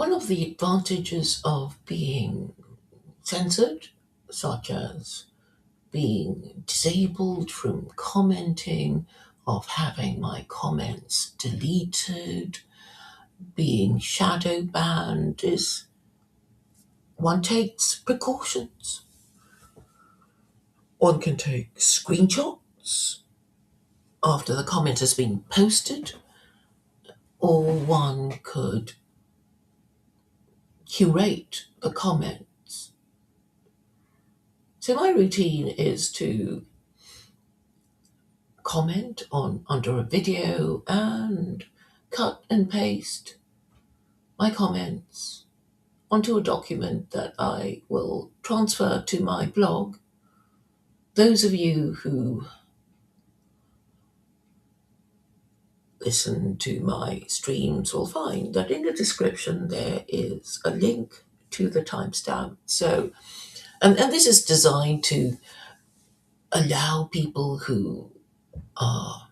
One of the advantages of being censored, such as being disabled from commenting, of having my comments deleted, being shadow banned, is one takes precautions. One can take screenshots after the comment has been posted, or one could curate the comments. So my routine is to comment on under a video and cut and paste my comments onto a document that I will transfer to my blog. Those of you who listen to my streams will find that in the description there is a link to the timestamp. So, and this is designed to allow people who are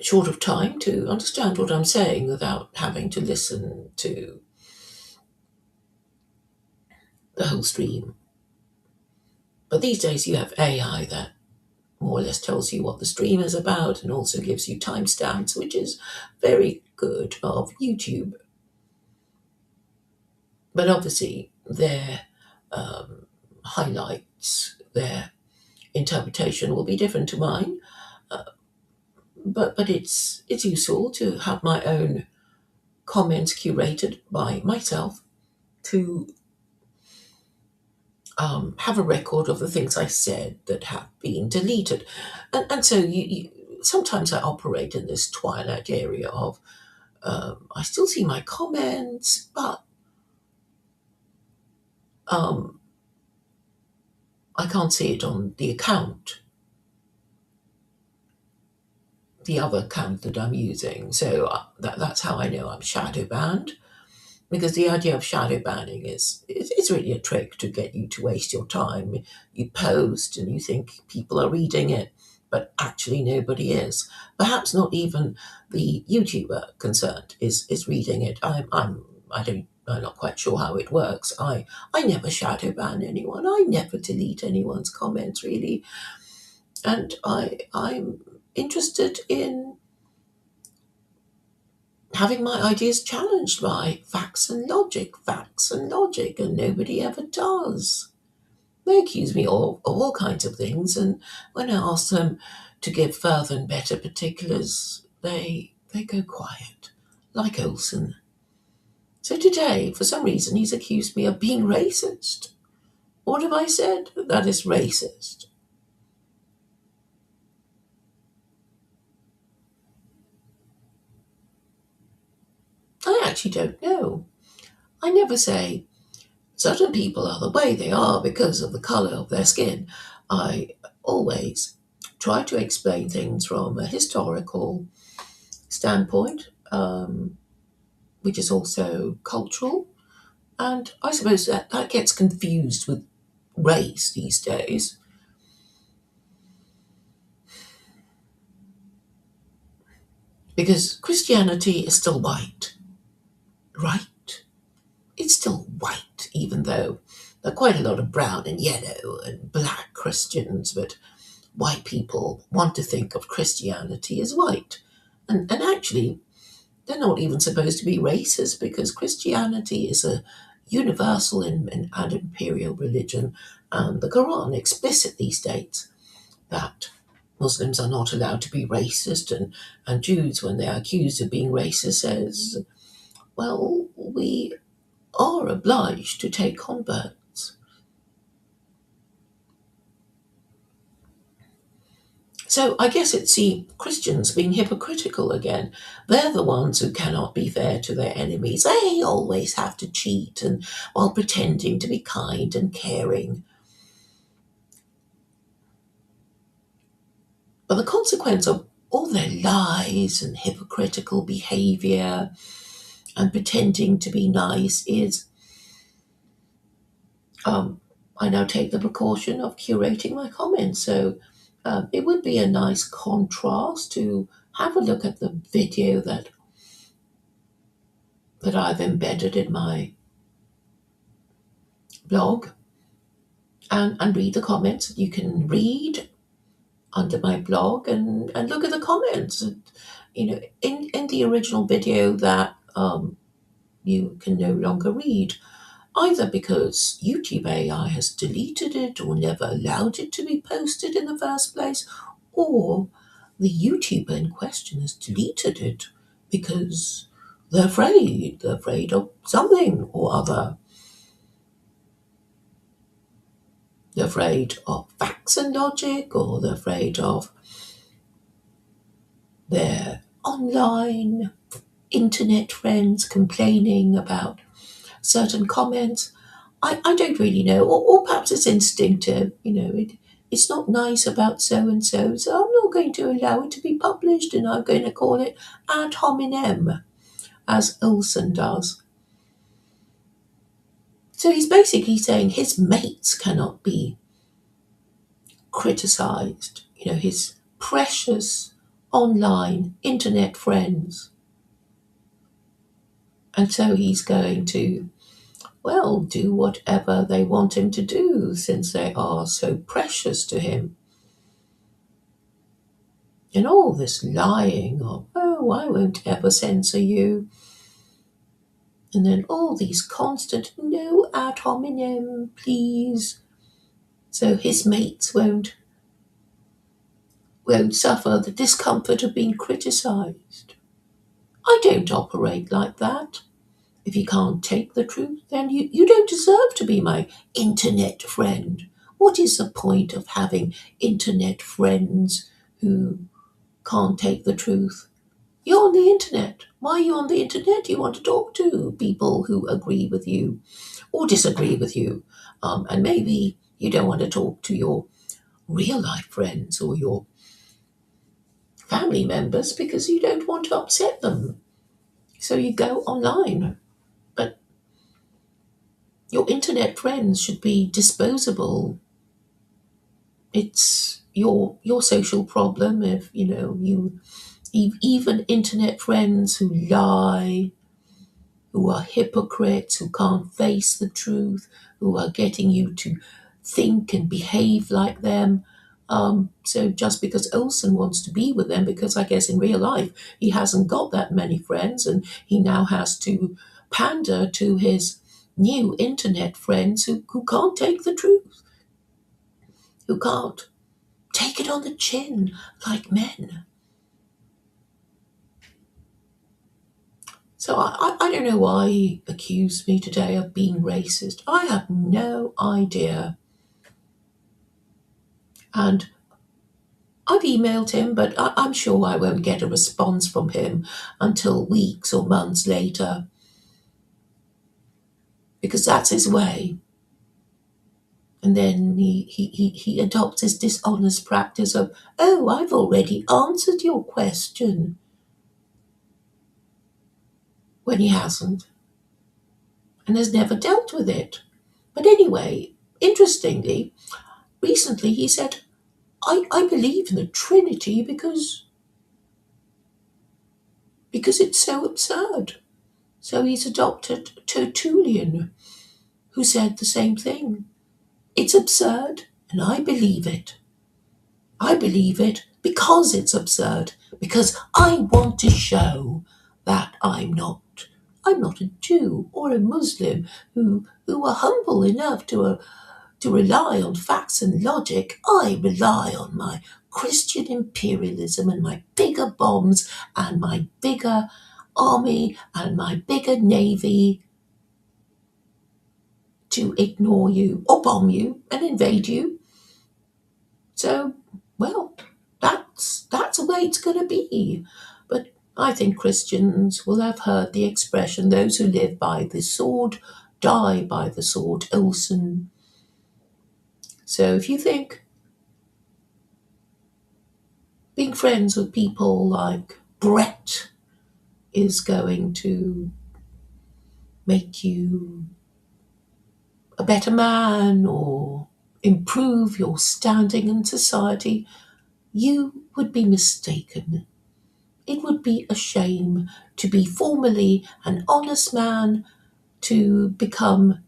short of time to understand what I'm saying without having to listen to the whole stream. But these days you have AI that more or less tells you what the stream is about and also gives you timestamps, which is very good of YouTube. But obviously their highlights, their interpretation will be different to mine. But it's useful to have my own comments curated by myself to have a record of the things I said that have been deleted. And so sometimes I operate in this twilight area of I still see my comments, but I can't see it on the account, the other account that I'm using. So that's how I know I'm shadow banned. Because the idea of shadow banning is it's really a trick to get you to waste your time. You post and you think people are reading it, but actually nobody is. Perhaps not even the YouTuber concerned is reading it. I'm not quite sure how it works. I never shadow ban anyone. I never delete anyone's comments really, and I'm interested in having my ideas challenged by facts and logic, and nobody ever does. They accuse me of all kinds of things, and when I ask them to give further and better particulars, they go quiet, like Olsen. So today, for some reason, he's accused me of being racist. What have I said that is racist? I actually don't know. I never say certain people are the way they are because of the colour of their skin. I always try to explain things from a historical standpoint, which is also cultural. And I suppose that gets confused with race these days. Because Christianity is still white, right? It's still white, even though there are quite a lot of brown and yellow and black Christians, but white people want to think of Christianity as white. And actually, they're not even supposed to be racist because Christianity is a universal and imperial religion, and the Quran explicitly states that Muslims are not allowed to be racist, and Jews, when they are accused of being racist, says, well, we are obliged to take converts. So I guess it's the Christians being hypocritical again. They're the ones who cannot be fair to their enemies. They always have to cheat and while pretending to be kind and caring. But the consequence of all their lies and hypocritical behavior and pretending to be nice is I now take the precaution of curating my comments. So it would be a nice contrast to have a look at the video that that I've embedded in my blog, and read the comments. You can read under my blog and look at the comments. In the original video that you can no longer read, either because YouTube AI has deleted it or never allowed it to be posted in the first place, or the YouTuber in question has deleted it because they're afraid. They're afraid of something or other. They're afraid of facts and logic, or they're afraid of their online internet friends complaining about certain comments. I don't really know, or perhaps it's instinctive. It's not nice about so and so, so I'm not going to allow it to be published, and I'm going to call it ad hominem, as Olson does. So he's basically saying his mates cannot be criticized, his precious online internet friends. And so he's going to, well, do whatever they want him to do since they are so precious to him. And all this lying of, oh, I won't ever censor you. And then all these constant, no ad hominem, please. So his mates won't suffer the discomfort of being criticized. I don't operate like that. If you can't take the truth, then you don't deserve to be my internet friend. What is the point of having internet friends who can't take the truth? You're on the internet. Why are you on the internet? You want to talk to people who agree with you or disagree with you. And maybe you don't want to talk to your real life friends or your family members because you don't want to upset them. So you go online. But your internet friends should be disposable. It's your social problem if you even internet friends who lie, who are hypocrites, who can't face the truth, who are getting you to think and behave like them. So just because Olson wants to be with them, because I guess in real life he hasn't got that many friends, and he now has to pander to his new internet friends who can't take the truth, who can't take it on the chin like men. So I don't know why he accused me today of being racist. I have no idea. And I've emailed him, but I'm sure I won't get a response from him until weeks or months later, because that's his way. And then he adopts his dishonest practice of, oh, I've already answered your question, when he hasn't and has never dealt with it. But anyway, interestingly, recently he said, I believe in the Trinity because it's so absurd. So he's adopted Tertullian, who said the same thing. It's absurd, and I believe it. I believe it because it's absurd, because I want to show that I'm not a Jew or a Muslim who are humble enough to rely on facts and logic. I rely on my Christian imperialism and my bigger bombs and my bigger army and my bigger navy to ignore you or bomb you and invade you. So, well, that's the way it's going to be. But I think Christians will have heard the expression, those who live by the sword die by the sword. Olson. So if you think being friends with people like Brett is going to make you a better man or improve your standing in society, you would be mistaken. it would be a shame to be formerly an honest man to become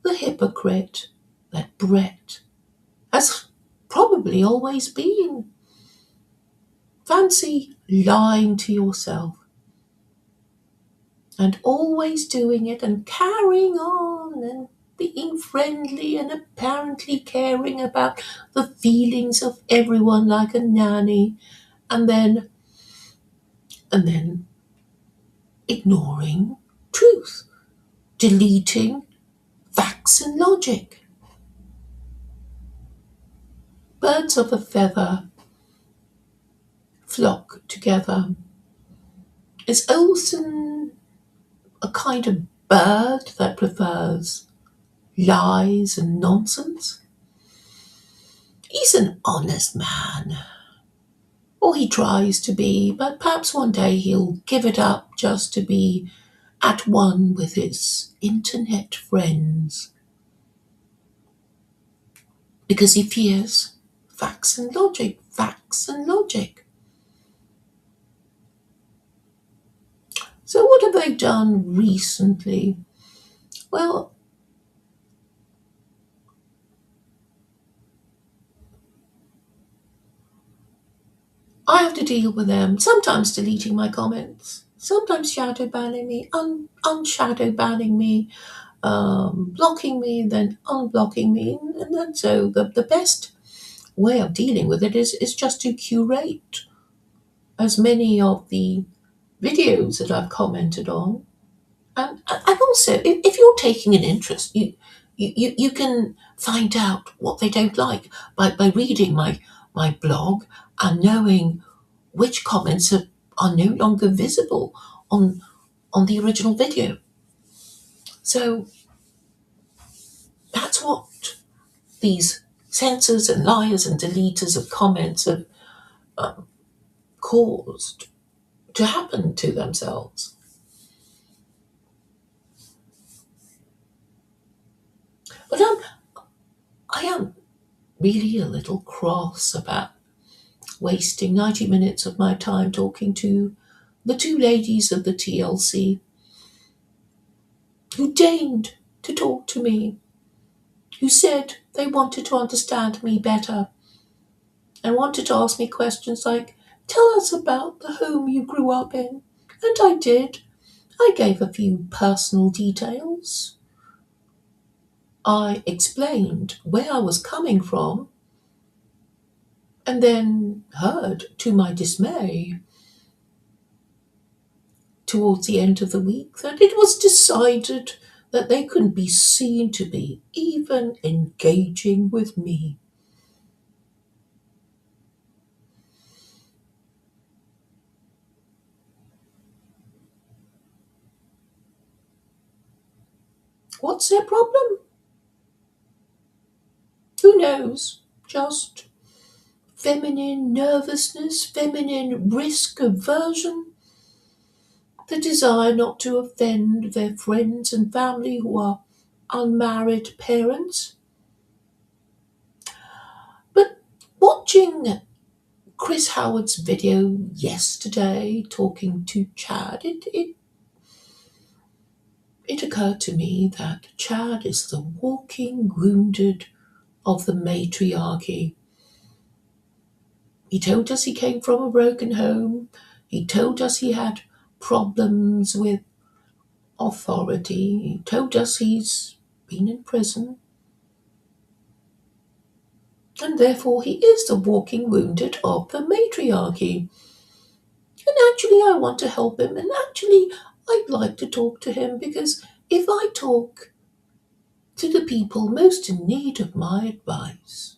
the hypocrite that Brett has probably always been. Fancy lying to yourself and always doing it and carrying on and being friendly and apparently caring about the feelings of everyone like a nanny, and then ignoring truth, deleting facts and logic. Birds of a feather flock together. Is Olsen a kind of bird that prefers lies and nonsense? He's an honest man, or he tries to be, but perhaps one day he'll give it up just to be at one with his internet friends, because he fears facts and logic, facts and logic. So what have they done recently? Well, I have to deal with them, sometimes deleting my comments, sometimes shadow banning me, unshadow banning me, blocking me, then unblocking me. And then so the best way of dealing with it is just to curate as many of the videos that I've commented on. And also, if you're taking an interest, you can find out what they don't like by reading my blog and knowing which comments are no longer visible on the original video. So that's what these censors and liars and deleters of comments have caused to happen to themselves. But I am really a little cross about wasting 90 minutes of my time talking to the two ladies of the TLC who deigned to talk to me, who said they wanted to understand me better and wanted to ask me questions like, "Tell us about the home you grew up in." And I did. I gave a few personal details. I explained where I was coming from, and then heard, to my dismay, towards the end of the week, that it was decided that they couldn't be seen to be even engaging with me. What's their problem? Who knows? Just feminine nervousness, feminine risk aversion, the desire not to offend their friends and family who are unmarried parents. But watching Chris Howard's video yesterday talking to Chad, it occurred to me that Chad is the walking wounded of the matriarchy. He told us he came from a broken home. He told us he had problems with authority. He told us he's been in prison. And therefore he is the walking wounded of the matriarchy. And actually I want to help him, and actually I'd like to talk to him, because if I talk to the people most in need of my advice,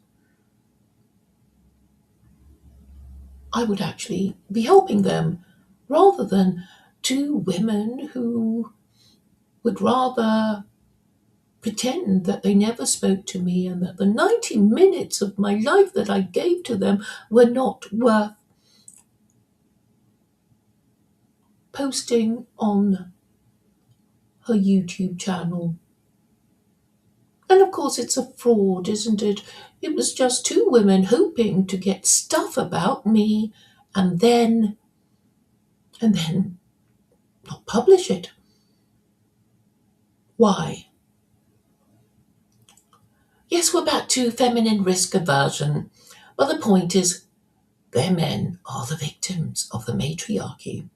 I would actually be helping them, rather than two women who would rather pretend that they never spoke to me and that the 90 minutes of my life that I gave to them were not worth posting on her YouTube channel. And of course it's a fraud, isn't it? It was just two women hoping to get stuff about me and then and then not publish it. Why? Yes, we're back to feminine risk aversion, but the point is, their men are the victims of the matriarchy.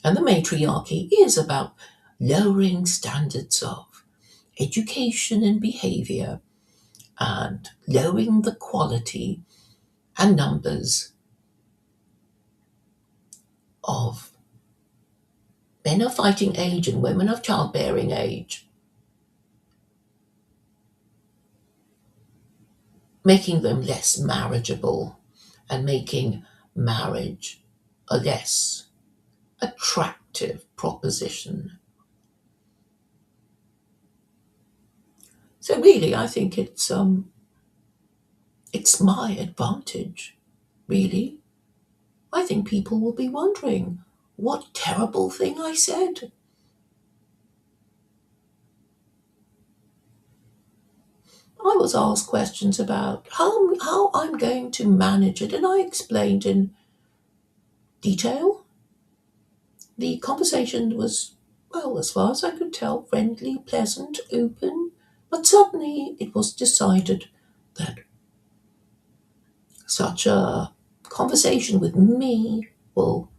And the matriarchy is about lowering standards of education and behavior and lowering the quality and numbers of men of fighting age and women of childbearing age, making them less marriageable and making marriage a less attractive proposition. So really, I think it's my advantage. Really, I think people will be wondering what terrible thing I said. I was asked questions about how I'm going to manage it, and I explained in detail. The conversation was, well, as far as I could tell, friendly, pleasant, open, but suddenly it was decided that such a conversation with me will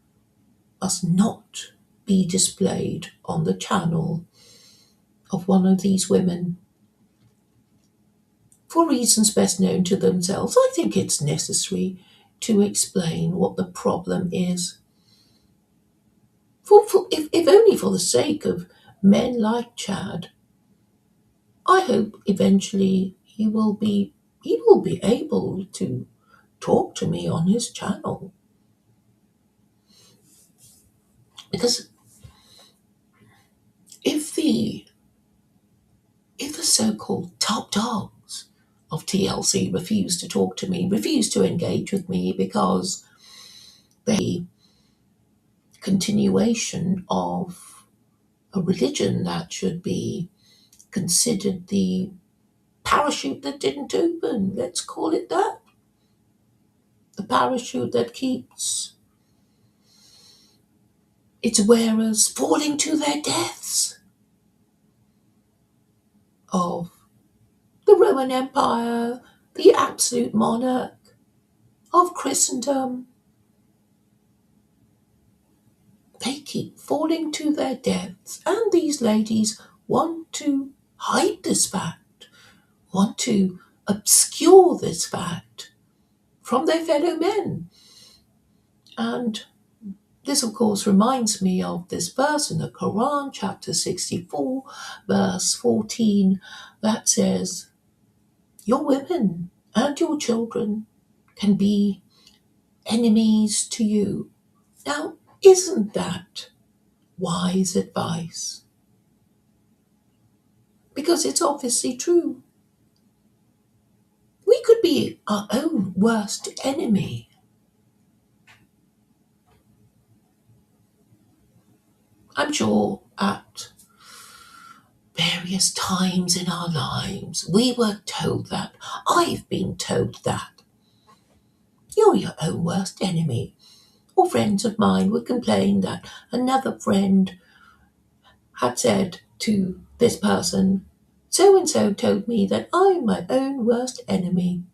must not be displayed on the channel of one of these women for reasons best known to themselves. I think it's necessary to explain what the problem is, if only for the sake of men like Chad. I hope eventually he will be able to talk to me on his channel, because if the if the so-called top dogs of TLC refuse to talk to me, refuse to engage with me because they continuation of a religion that should be considered the parachute that didn't open, let's call it that. The parachute that keeps its wearers falling to their deaths of the Roman Empire, the absolute monarch of Christendom. They keep falling to their deaths, and these ladies want to hide this fact, want to obscure this fact from their fellow men. And this, of course, reminds me of this verse in the Quran, chapter 64, verse 14, that says, your women and your children can be enemies to you. Now, isn't that wise advice? Because it's obviously true. We could be our own worst enemy. I'm sure at various times in our lives we were told that. I've been told that. You're your own worst enemy. Or friends of mine would complain that another friend had said to this person, so and so told me that I'm my own worst enemy.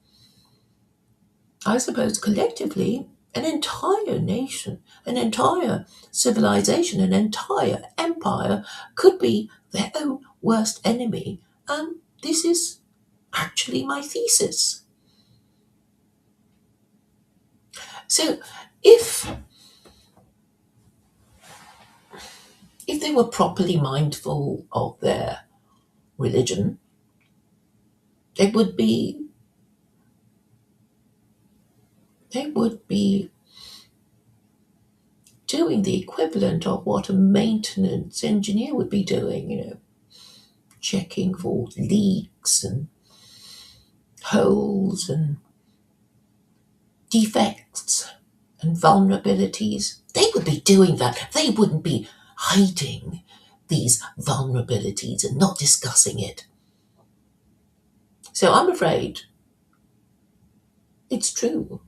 I suppose collectively, an entire nation, an entire civilization, an entire empire could be their own worst enemy. And this is actually my thesis. So if if they were properly mindful of their religion, they would be they would be doing the equivalent of what a maintenance engineer would be doing, checking for leaks and holes and defects and vulnerabilities. They would be doing that. They wouldn't be hiding these vulnerabilities and not discussing it. So I'm afraid it's true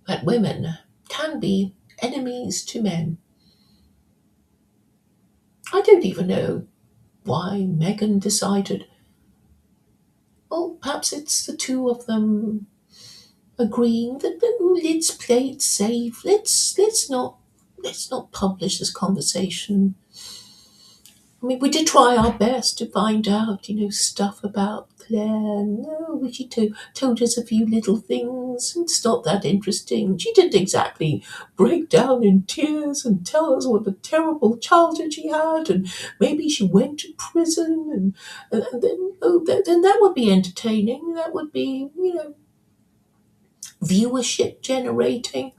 that women can be enemies to men. I don't even know why Meghan decided, well, perhaps it's the two of them agreeing that let's play it safe. Let's not publish this conversation. I mean, we did try our best to find out, stuff about Claire. No, she told us a few little things, and it's not that interesting. She didn't exactly break down in tears and tell us what a terrible childhood she had, and maybe she went to prison, and then, then that would be entertaining. That would be, viewership generating.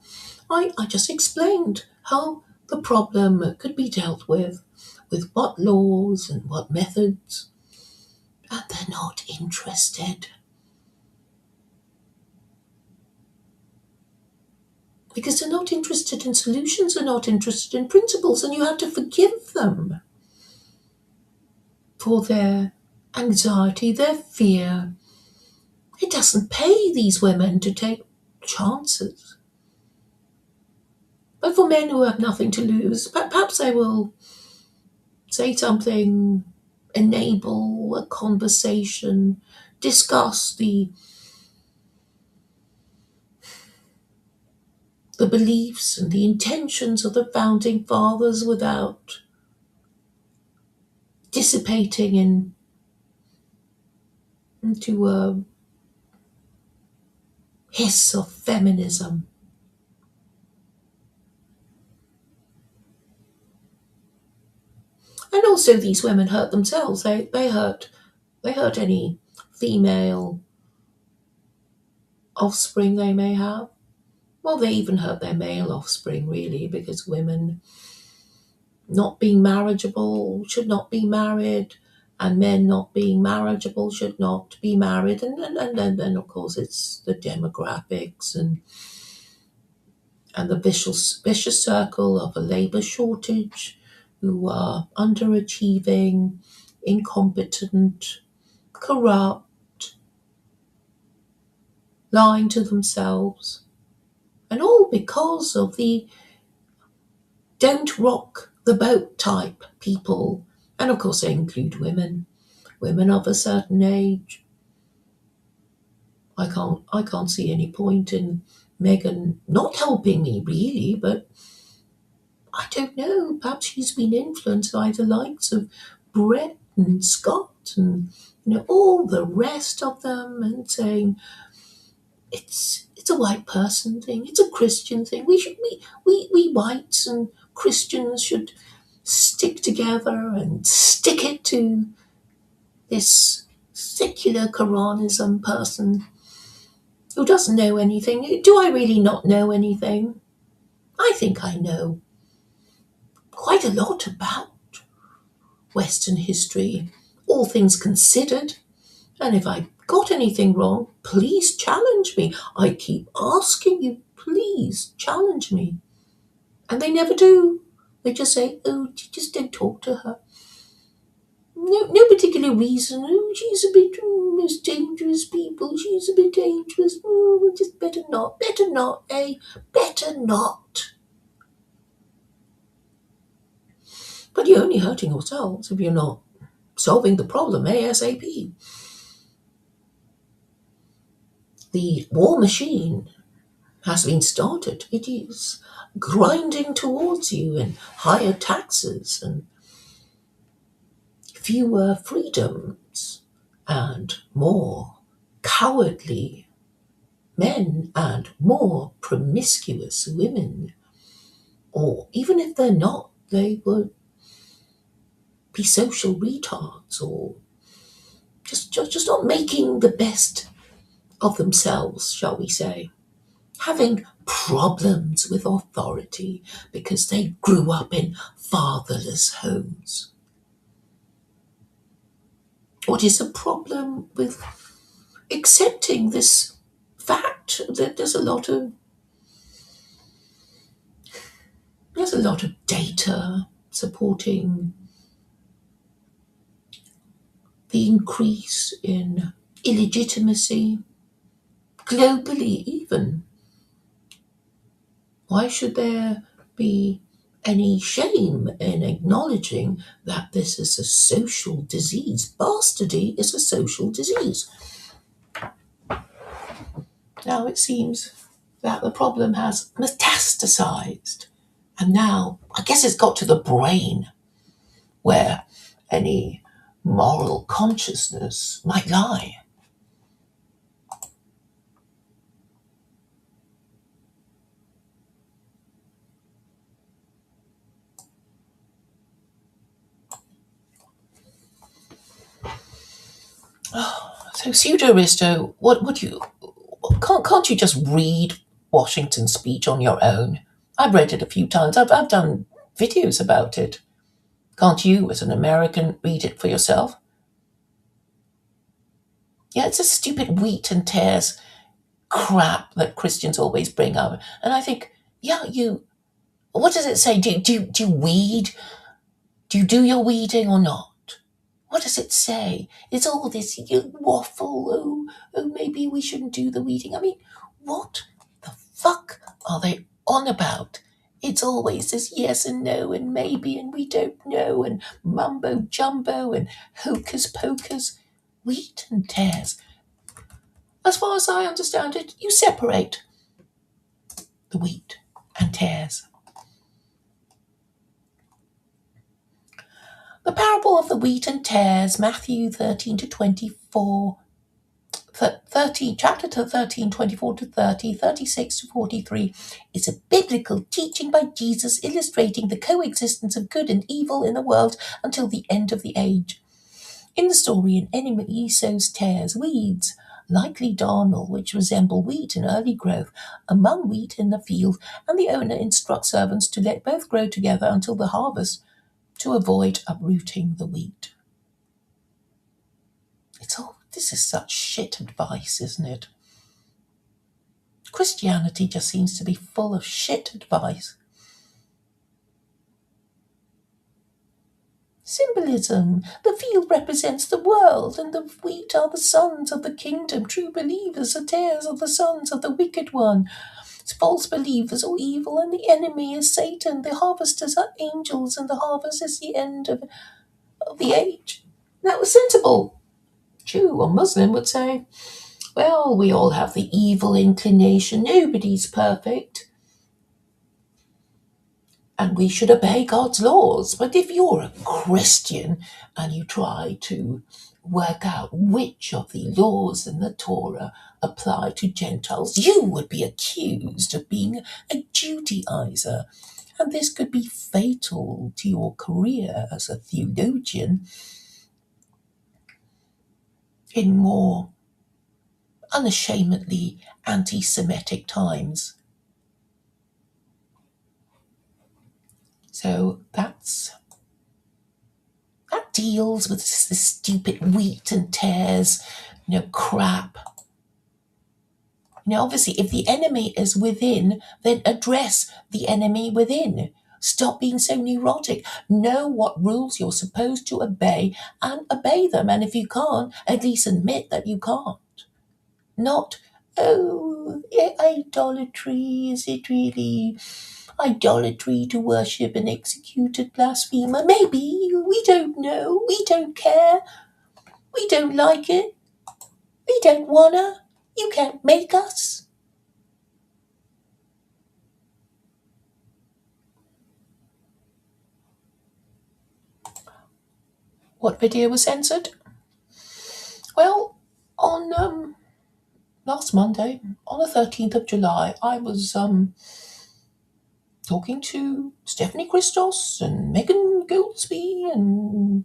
I just explained how the problem could be dealt with what laws and what methods, and they're not interested. Because they're not interested in solutions, they're not interested in principles, and you have to forgive them for their anxiety, their fear. It doesn't pay these women to take chances. But for men who have nothing to lose, perhaps they will say something, enable a conversation, discuss the beliefs and the intentions of the founding fathers without dissipating into a hiss of feminism. And also these women hurt themselves. They hurt any female offspring they may have. Well, they even hurt their male offspring, really, because women not being marriageable should not be married, and men not being marriageable should not be married. And then, of course, it's the demographics and the vicious circle of a labour shortage, who are underachieving, incompetent, corrupt, lying to themselves, and all because of the don't rock the boat type people. And of course, they include women of a certain age. I can't see any point in Meghan not helping me, really, but I don't know. Perhaps she's been influenced by the likes of Brett and Scott and all the rest of them, and saying it's a white person thing, it's a Christian thing. We whites and Christians should stick together and stick it to this secular Quranism person who doesn't know anything. Do I really not know anything? I think I know quite a lot about Western history, all things considered. And if I got anything wrong, please challenge me. I keep asking you, please challenge me. And they never do. They just say, oh, just don't talk to her. No particular reason. Oh, she's a bit most dangerous people. She's a bit dangerous. Oh, we just better not. Better not, eh? Better not. But you're only hurting yourselves if you're not solving the problem ASAP. The war machine has been started. It is grinding towards you, and higher taxes and fewer freedoms and more cowardly men and more promiscuous women. Or even if they're not, they would be social retards, or just not making the best of themselves, shall we say. Having problems with authority because they grew up in fatherless homes. What is the problem with accepting this fact that there's a lot of data supporting the increase in illegitimacy globally even? Why should there be any shame in acknowledging that this is a social disease. Bastardy is a social disease. Now it seems that the problem has metastasized, and now I guess it's got to the brain where any moral consciousness might lie. So pseudo Risto, what you can't you just read Washington's speech on your own? I've read it a few times. I've done videos about it. Can't you, as an American, read it for yourself? Yeah, it's a stupid wheat and tares crap that Christians always bring up. And I think, yeah, you. What does it say? Do you weed? Do you do your weeding or not? What does it say? It's all this waffle. Oh, maybe we shouldn't do the weeding. I mean, what the fuck are they on about? It's always this yes and no and maybe and we don't know and mumbo jumbo and hocus pocus. Wheat and tares. As far as I understand it, you separate the wheat and tares. The parable of the wheat and tares, Matthew 13 to 24, 13, chapter 13, 24 to 30, 36 to 43, is a biblical teaching by Jesus illustrating the coexistence of good and evil in the world until the end of the age. In the story, an enemy sows tares, weeds, likely darnel, which resemble wheat in early growth, among wheat in the field, and the owner instructs servants to let both grow together until the harvest, to avoid uprooting the wheat. This is such shit advice, isn't it? Christianity just seems to be full of shit advice. Symbolism. The field represents the world, and the wheat are the sons of the kingdom. True believers are tares of the sons of the wicked one. False believers are evil, and the enemy is Satan. The harvesters are angels, and the harvest is the end of the age. That was sensible. Jew or Muslim would say, well, we all have the evil inclination. Nobody's perfect. And we should obey God's laws. But if you're a Christian and you try to work out which of the laws in the Torah apply to Gentiles, you would be accused of being a Judaizer. And this could be fatal to your career as a theologian in more unashamedly anti-Semitic times. So that deals with this stupid wheat and tares, crap. Obviously, if the enemy is within, then address the enemy within. Stop being so neurotic. Know what rules you're supposed to obey and obey them. And if you can't, at least admit that you can't. Not, idolatry, is it really idolatry to worship an executed blasphemer? Maybe, we don't know, we don't care, we don't like it, we don't wanna, you can't make us. What video was censored? Well, on last Monday, on the 13th of July, I was talking to Stephanie Christos and Megan Goldsby, and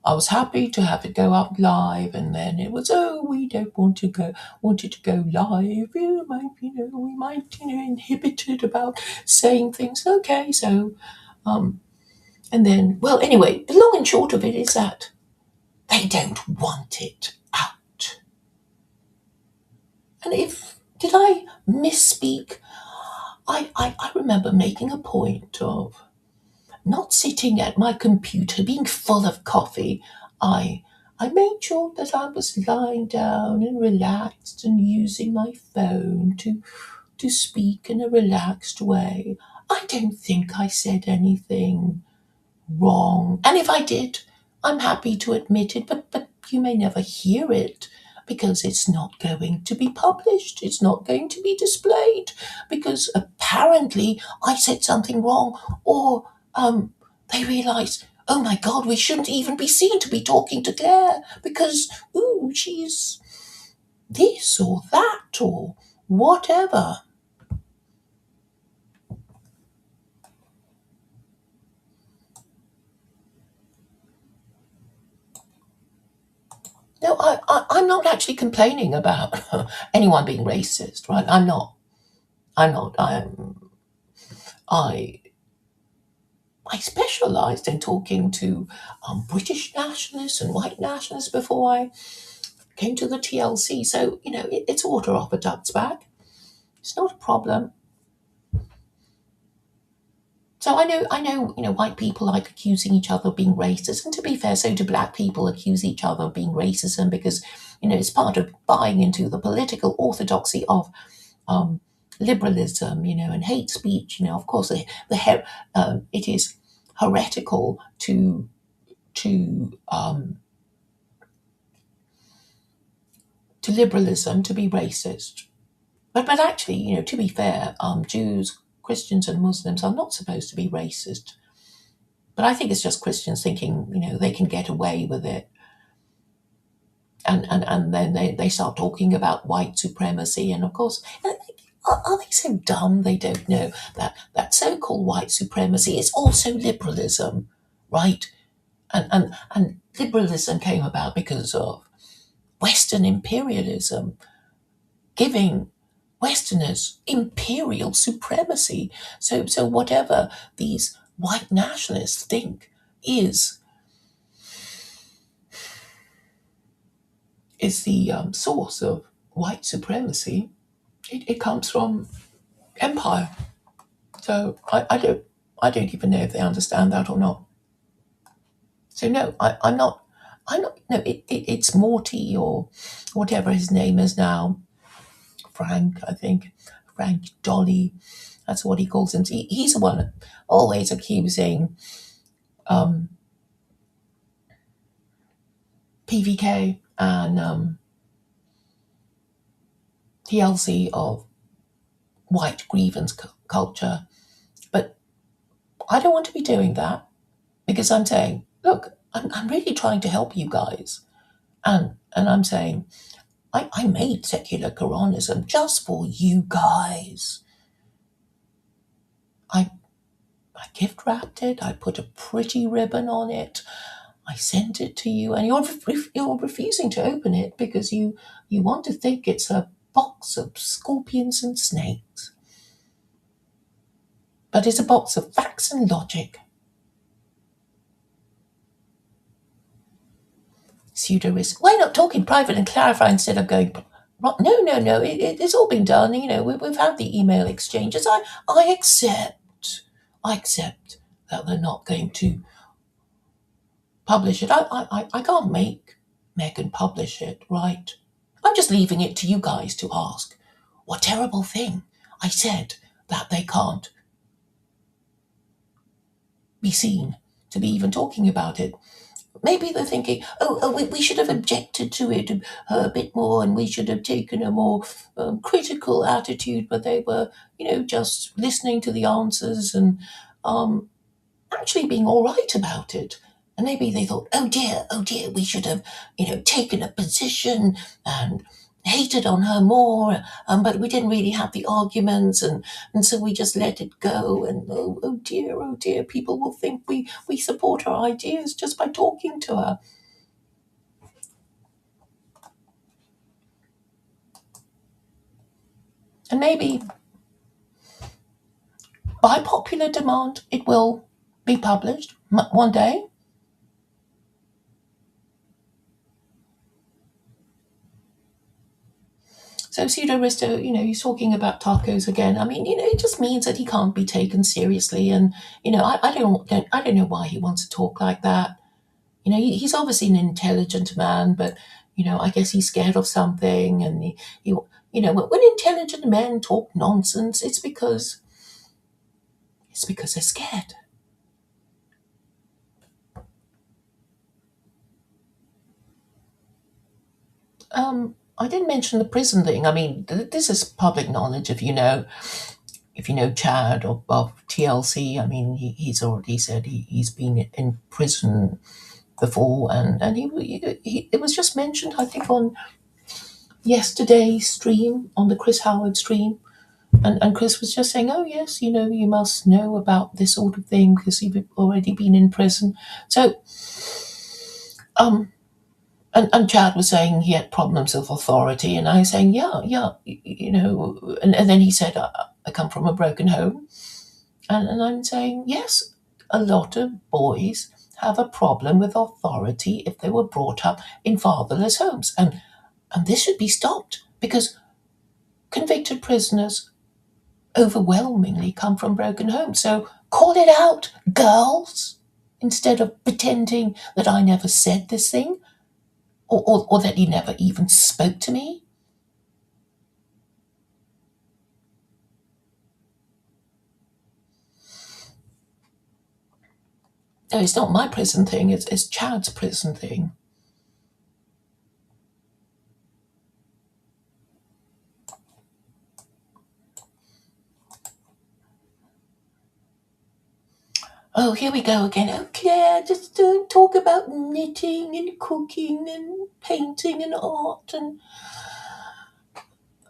I was happy to have it go up live, and then it was, we don't want it to go live. We might, inhibited about saying things. Okay, so, and then, well, anyway, the long and short of it is that they don't want it out. And did I misspeak? I remember making a point of not sitting at my computer, being full of coffee. I made sure that I was lying down and relaxed and using my phone to speak in a relaxed way. I don't think I said anything wrong. And if I did, I'm happy to admit it, but you may never hear it because it's not going to be published. It's not going to be displayed because apparently I said something wrong or they realise, oh my God, we shouldn't even be seen to be talking to Claire because, ooh, she's this or that or whatever. No, I'm not actually complaining about anyone being racist, right? I'm not. I'm not. I I specialised in talking to British nationalists and white nationalists before I came to the TLC. So it's water off a duck's back. It's not a problem. So I know, white people like accusing each other of being racist, and to be fair, so do black people accuse each other of being racism because it's part of buying into the political orthodoxy of um, liberalism, and hate speech. Of course, it is heretical to liberalism to be racist. But actually, to be fair, Jews, Christians, and Muslims are not supposed to be racist. But I think it's just Christians thinking, they can get away with it. And then they start talking about white supremacy. And of course, are they so dumb they don't know that so-called white supremacy is also liberalism, right? And liberalism came about because of Western imperialism giving Westerners imperial supremacy. So whatever these white nationalists think is the source of white supremacy, it comes from empire. So I don't even know if they understand that or not. So no, I'm not. I'm not. No, it's Morty or whatever his name is now. Frank, I think. Frank Dolly. That's what he calls him. He's the one always accusing PVK and TLC of white grievance culture. But I don't want to be doing that because I'm saying, look, I'm really trying to help you guys. And I'm saying, I made secular Quranism just for you guys. I I gift wrapped it. I put a pretty ribbon on it. I sent it to you, and you're refusing to open it because you want to think it's a box of scorpions and snakes. But it's a box of facts and logic. Pseudo-risk. Why not talk in private and clarify instead of going? No, no, no. It's all been done. We've had the email exchanges. I accept. I accept that they're not going to publish it. I can't make Megan publish it, right? I'm just leaving it to you guys to ask. What terrible thing I said that they can't be seen to be even talking about it. Maybe they're thinking, we should have objected to it a bit more and we should have taken a more critical attitude, but they were, just listening to the answers and um, actually being all right about it. And maybe they thought, oh dear, we should have, taken a position and hated on her more, but we didn't really have the arguments, and so we just let it go. And oh dear, people will think we support her ideas just by talking to her. And maybe by popular demand, it will be published one day. So Pseudo Risto, he's talking about tacos again. I mean, it just means that he can't be taken seriously, and I don't know why he wants to talk like that. He's obviously an intelligent man, but I guess he's scared of something, and when intelligent men talk nonsense, it's because It's because they're scared. I didn't mention the prison thing. I mean, this is public knowledge. If you know Chad of TLC, I mean, he's already said he's been in prison before, and it was just mentioned, I think, on yesterday's stream, on the Chris Howard stream, and Chris was just saying, oh yes, you must know about this sort of thing because you've already been in prison. So, um, and Chad was saying he had problems with authority, and I was saying, yeah, yeah, and then he said, I come from a broken home, and I'm saying, yes, a lot of boys have a problem with authority if they were brought up in fatherless homes, and this should be stopped because convicted prisoners overwhelmingly come from broken homes. So call it out, girls, instead of pretending that I never said this thing or that he never even spoke to me. No, it's not my prison thing, it's Chad's prison thing. Oh, here we go again. Oh, Claire, just don't talk about knitting and cooking and painting and art. And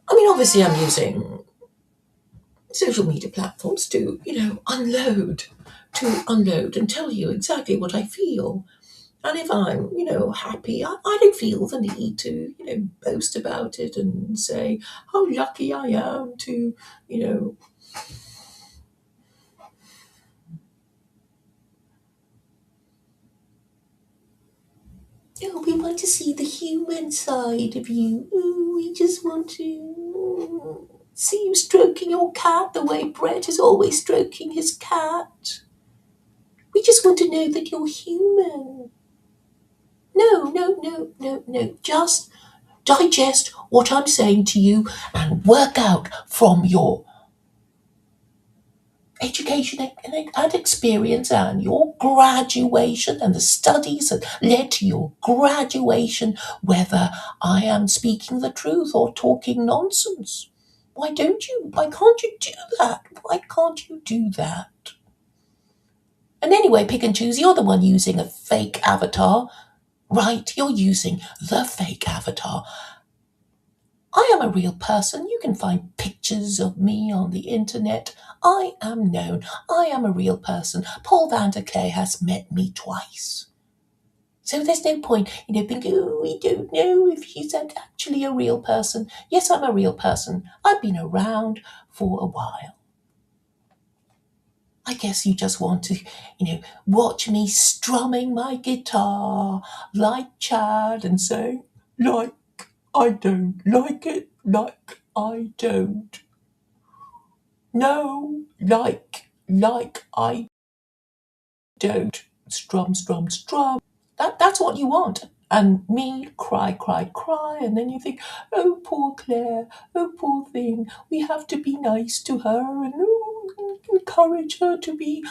I mean, obviously, I'm using social media platforms to, unload and tell you exactly what I feel. And if I'm, happy, I don't feel the need to, boast about it and say how lucky I am to, you know, oh, we want to see the human side of you. Ooh, we just want to see you stroking your cat the way Brett is always stroking his cat. We just want to know that you're human. No, no, no, no, no. Just digest what I'm saying to you and work out from your education and experience and your graduation and the studies that led to your graduation whether I am speaking the truth or talking nonsense. Why can't you do that? Why can't you do that? And anyway, pick and choose. You're the one using a fake avatar, right? You're using the fake avatar. I am a real person. You can find pictures of me on the internet. I am known. I am a real person. Paul van der Klee has met me twice. So there's no point, thinking, oh, we don't know if she's actually a real person. Yes, I'm a real person. I've been around for a while. I guess you just want to, watch me strumming my guitar like Chad and saying, like, I don't like it, like I don't. No, like I don't. Strum, strum, strum. That's what you want. And me cry, cry, cry, and then you think, oh poor Claire, oh poor thing, we have to be nice to her and encourage her to be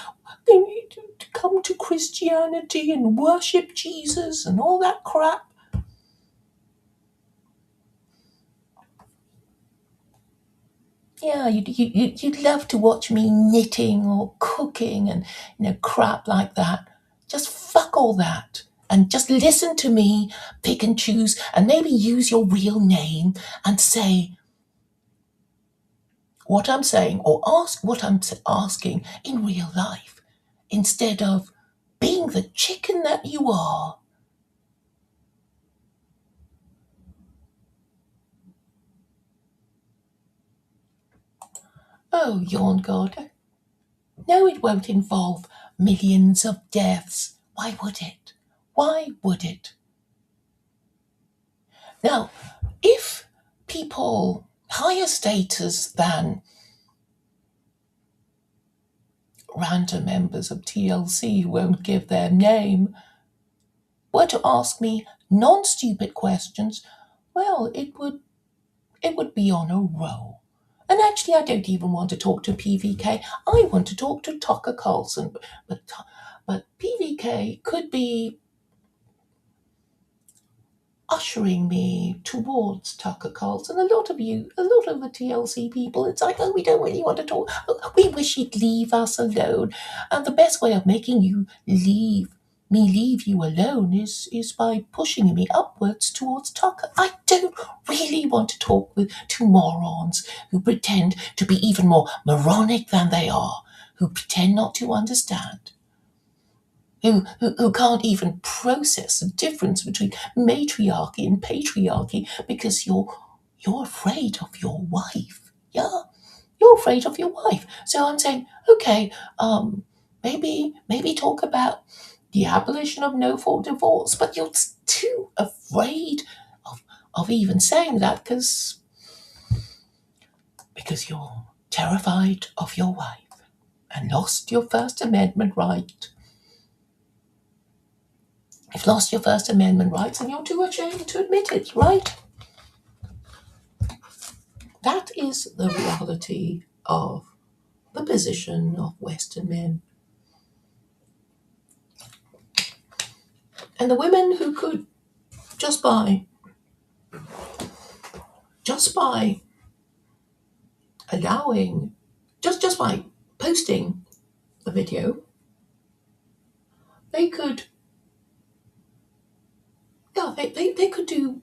to come to Christianity and worship Jesus and all that crap. Yeah, you'd love to watch me knitting or cooking and crap like that. Just fuck all that and just listen to me, pick and choose, and maybe use your real name and say what I'm saying or ask what I'm asking in real life instead of being the chicken that you are. Oh, yawn God. No, it won't involve millions of deaths. Why would it? Why would it? Now, if people higher status than random members of TLC who won't give their name were to ask me non-stupid questions, well, it would be on a roll. And actually, I don't even want to talk to PVK. I want to talk to Tucker Carlson. But PVK could be ushering me towards Tucker Carlson. A lot of the TLC people, it's like, oh, we don't really want to talk. Oh, we wish you'd leave us alone. And the best way of making you leave you alone is by pushing me upwards towards Tucker. I don't really want to talk with two morons who pretend to be even more moronic than they are, who pretend not to understand, who can't even process the difference between matriarchy and patriarchy because you're afraid of your wife. Yeah, you're afraid of your wife. So I'm saying, okay, maybe talk about the abolition of no fault divorce, but you're too afraid of even saying that because you're terrified of your wife and lost your First Amendment right. You've lost your First Amendment rights and you're too ashamed to admit it, right? That is the reality of the position of Western men. And the women who could, just by allowing, just by posting a video, they could, yeah, they could do,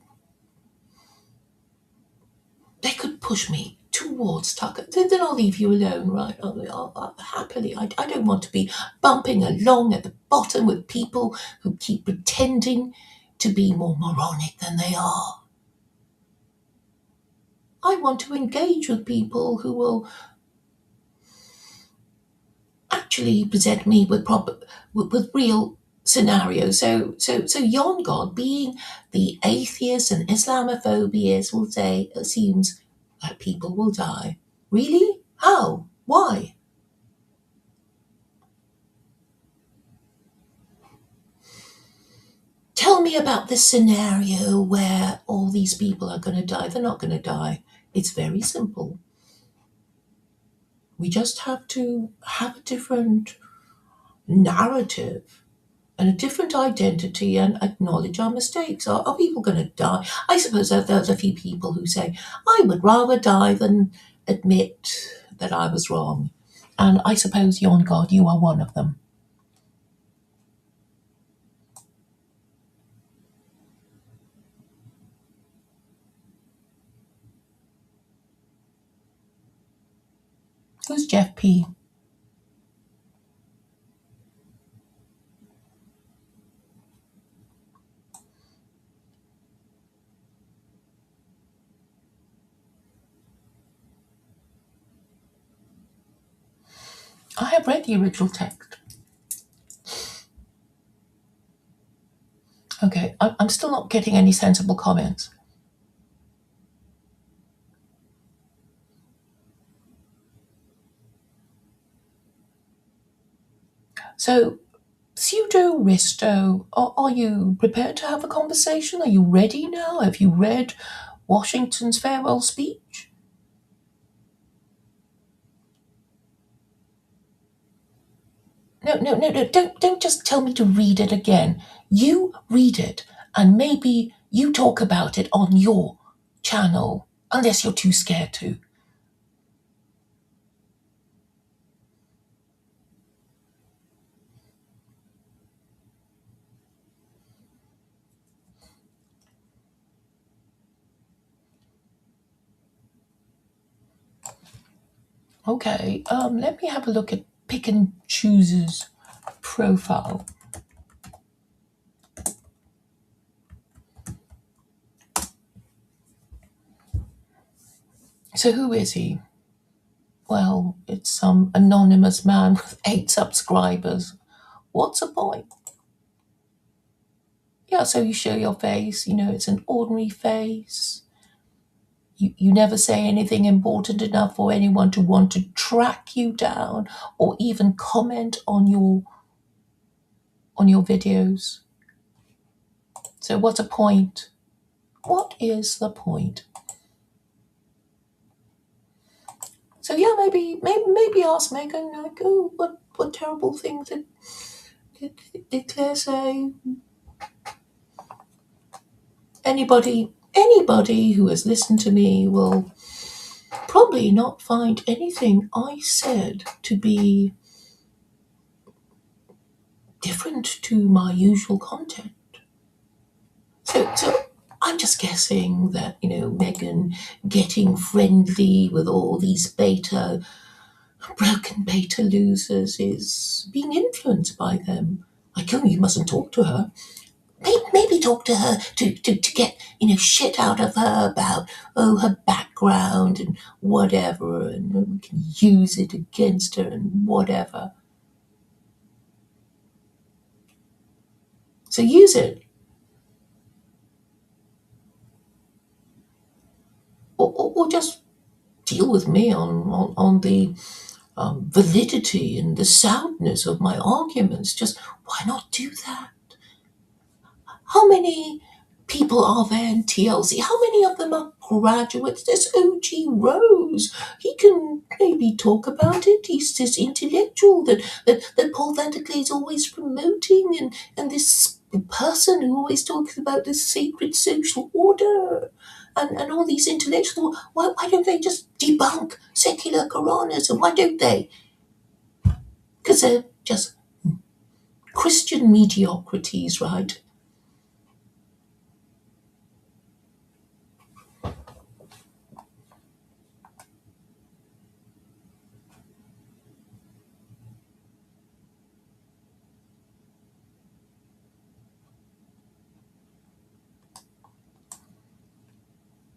they could push me towards Tucker. Then I'll leave you alone, right? I'll happily. I don't want to be bumping along at the bottom with people who keep pretending to be more moronic than they are. I want to engage with people who will actually present me with real scenarios. So Yon God, being the atheist and Islamophobia will say, assumes that people will die. Really? How? Why? Tell me about this scenario where all these people are going to die. They're not going to die. It's very simple. We just have to have a different narrative and a different identity and acknowledge our mistakes. Are people going to die? I suppose there's a few people who say, I would rather die than admit that I was wrong. And I suppose, Yon God, you are one of them. Who's Jeff P? I have read the original text. Okay, I'm still not getting any sensible comments. So, pseudo Risto, are you prepared to have a conversation? Are you ready now? Have you read Washington's farewell speech? No. Don't just tell me to read it again. You read it, and maybe you talk about it on your channel, unless you're too scared to. Okay, let me have a look at Pick and Choose's profile. So who is he? Well, it's some anonymous man with 8 subscribers. What's the point? Yeah, so you show your face, it's an ordinary face. You never say anything important enough for anyone to want to track you down or even comment on your videos. So what's the point? What is the point? So yeah, maybe ask Megan, like, oh, what terrible thing did Claire say? Anybody who has listened to me will probably not find anything I said to be different to my usual content. So I'm just guessing that, Megan getting friendly with all these broken beta losers is being influenced by them. Like, oh, you mustn't talk to her. Maybe talk to her to get, shit out of her about, oh, her background and whatever, and we can use it against her and whatever. So use it. Or just deal with me on the validity and the soundness of my arguments. Just why not do that? How many people are there in TLC? How many of them are graduates? There's OG Rose. He can maybe talk about it. He's this intellectual that Paul Vanderklay is always promoting, and this person who always talks about this sacred social order. And all these intellectuals, why don't they just debunk secular Quranism? Why don't they? Because they're just Christian mediocrities, right?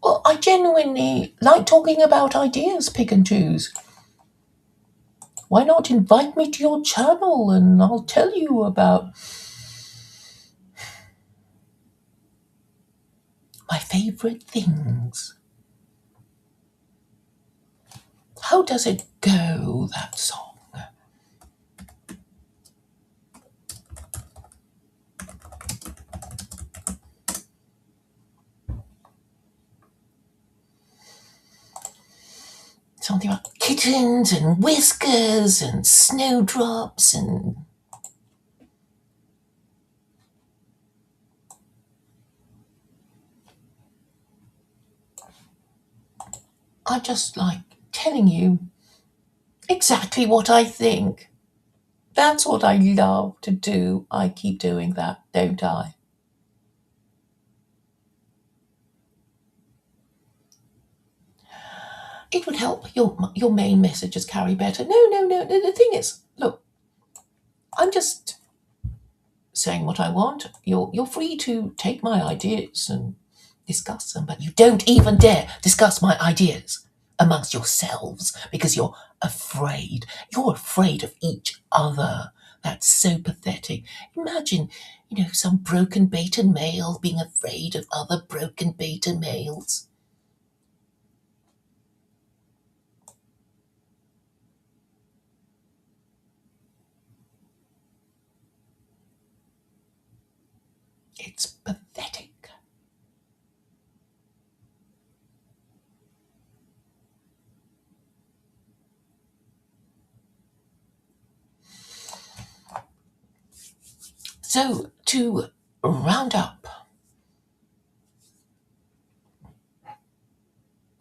Well, I genuinely like talking about ideas, pick and choose. Why not invite me to your channel and I'll tell you about my favorite things? How does it go, that song? Something about kittens and whiskers and snowdrops, and I just like telling you exactly what I think. That's what I love to do. I keep doing that, don't I? It would help your main messages carry better. No. The thing is, look, I'm just saying what I want. You're free to take my ideas and discuss them, but you don't even dare discuss my ideas amongst yourselves because you're afraid. You're afraid of each other. That's so pathetic. Imagine, some broken beta male being afraid of other broken beta males. It's pathetic. So, to round up,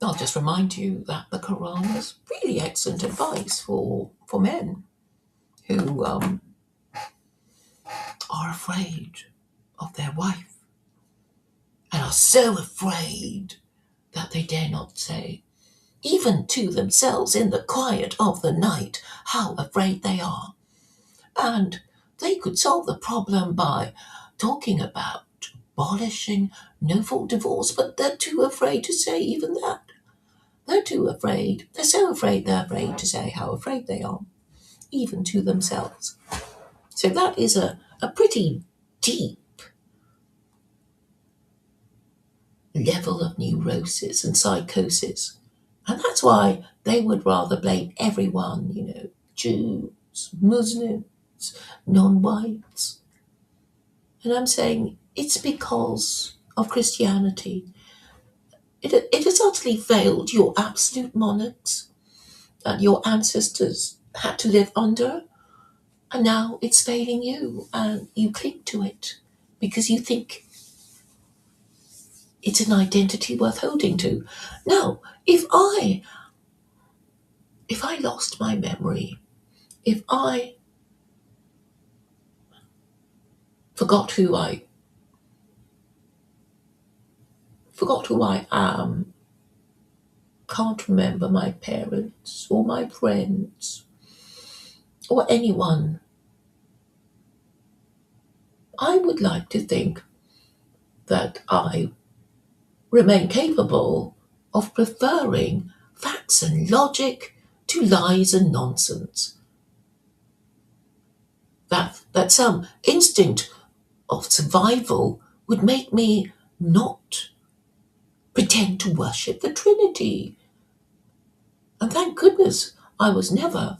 I'll just remind you that the Quran is really excellent advice for men who are afraid of their wife and are so afraid that they dare not say, even to themselves in the quiet of the night, how afraid they are. And they could solve the problem by talking about abolishing no fault divorce, but they're too afraid to say even that. They're too afraid. They're so afraid they're afraid to say how afraid they are, even to themselves. So that is a pretty deep level of neurosis and psychosis. And that's why they would rather blame everyone, Jews, Muslims, non whites. And I'm saying it's because of Christianity. It has utterly failed your absolute monarchs. that your ancestors had to live under, and now it's failing you, and you cling to it because you think it's an identity worth holding to. Now, if I lost my memory, if I forgot who I am, can't remember my parents or my friends or anyone, I would like to think that I remain capable of preferring facts and logic to lies and nonsense. That some instinct of survival would make me not pretend to worship the Trinity. And thank goodness I was never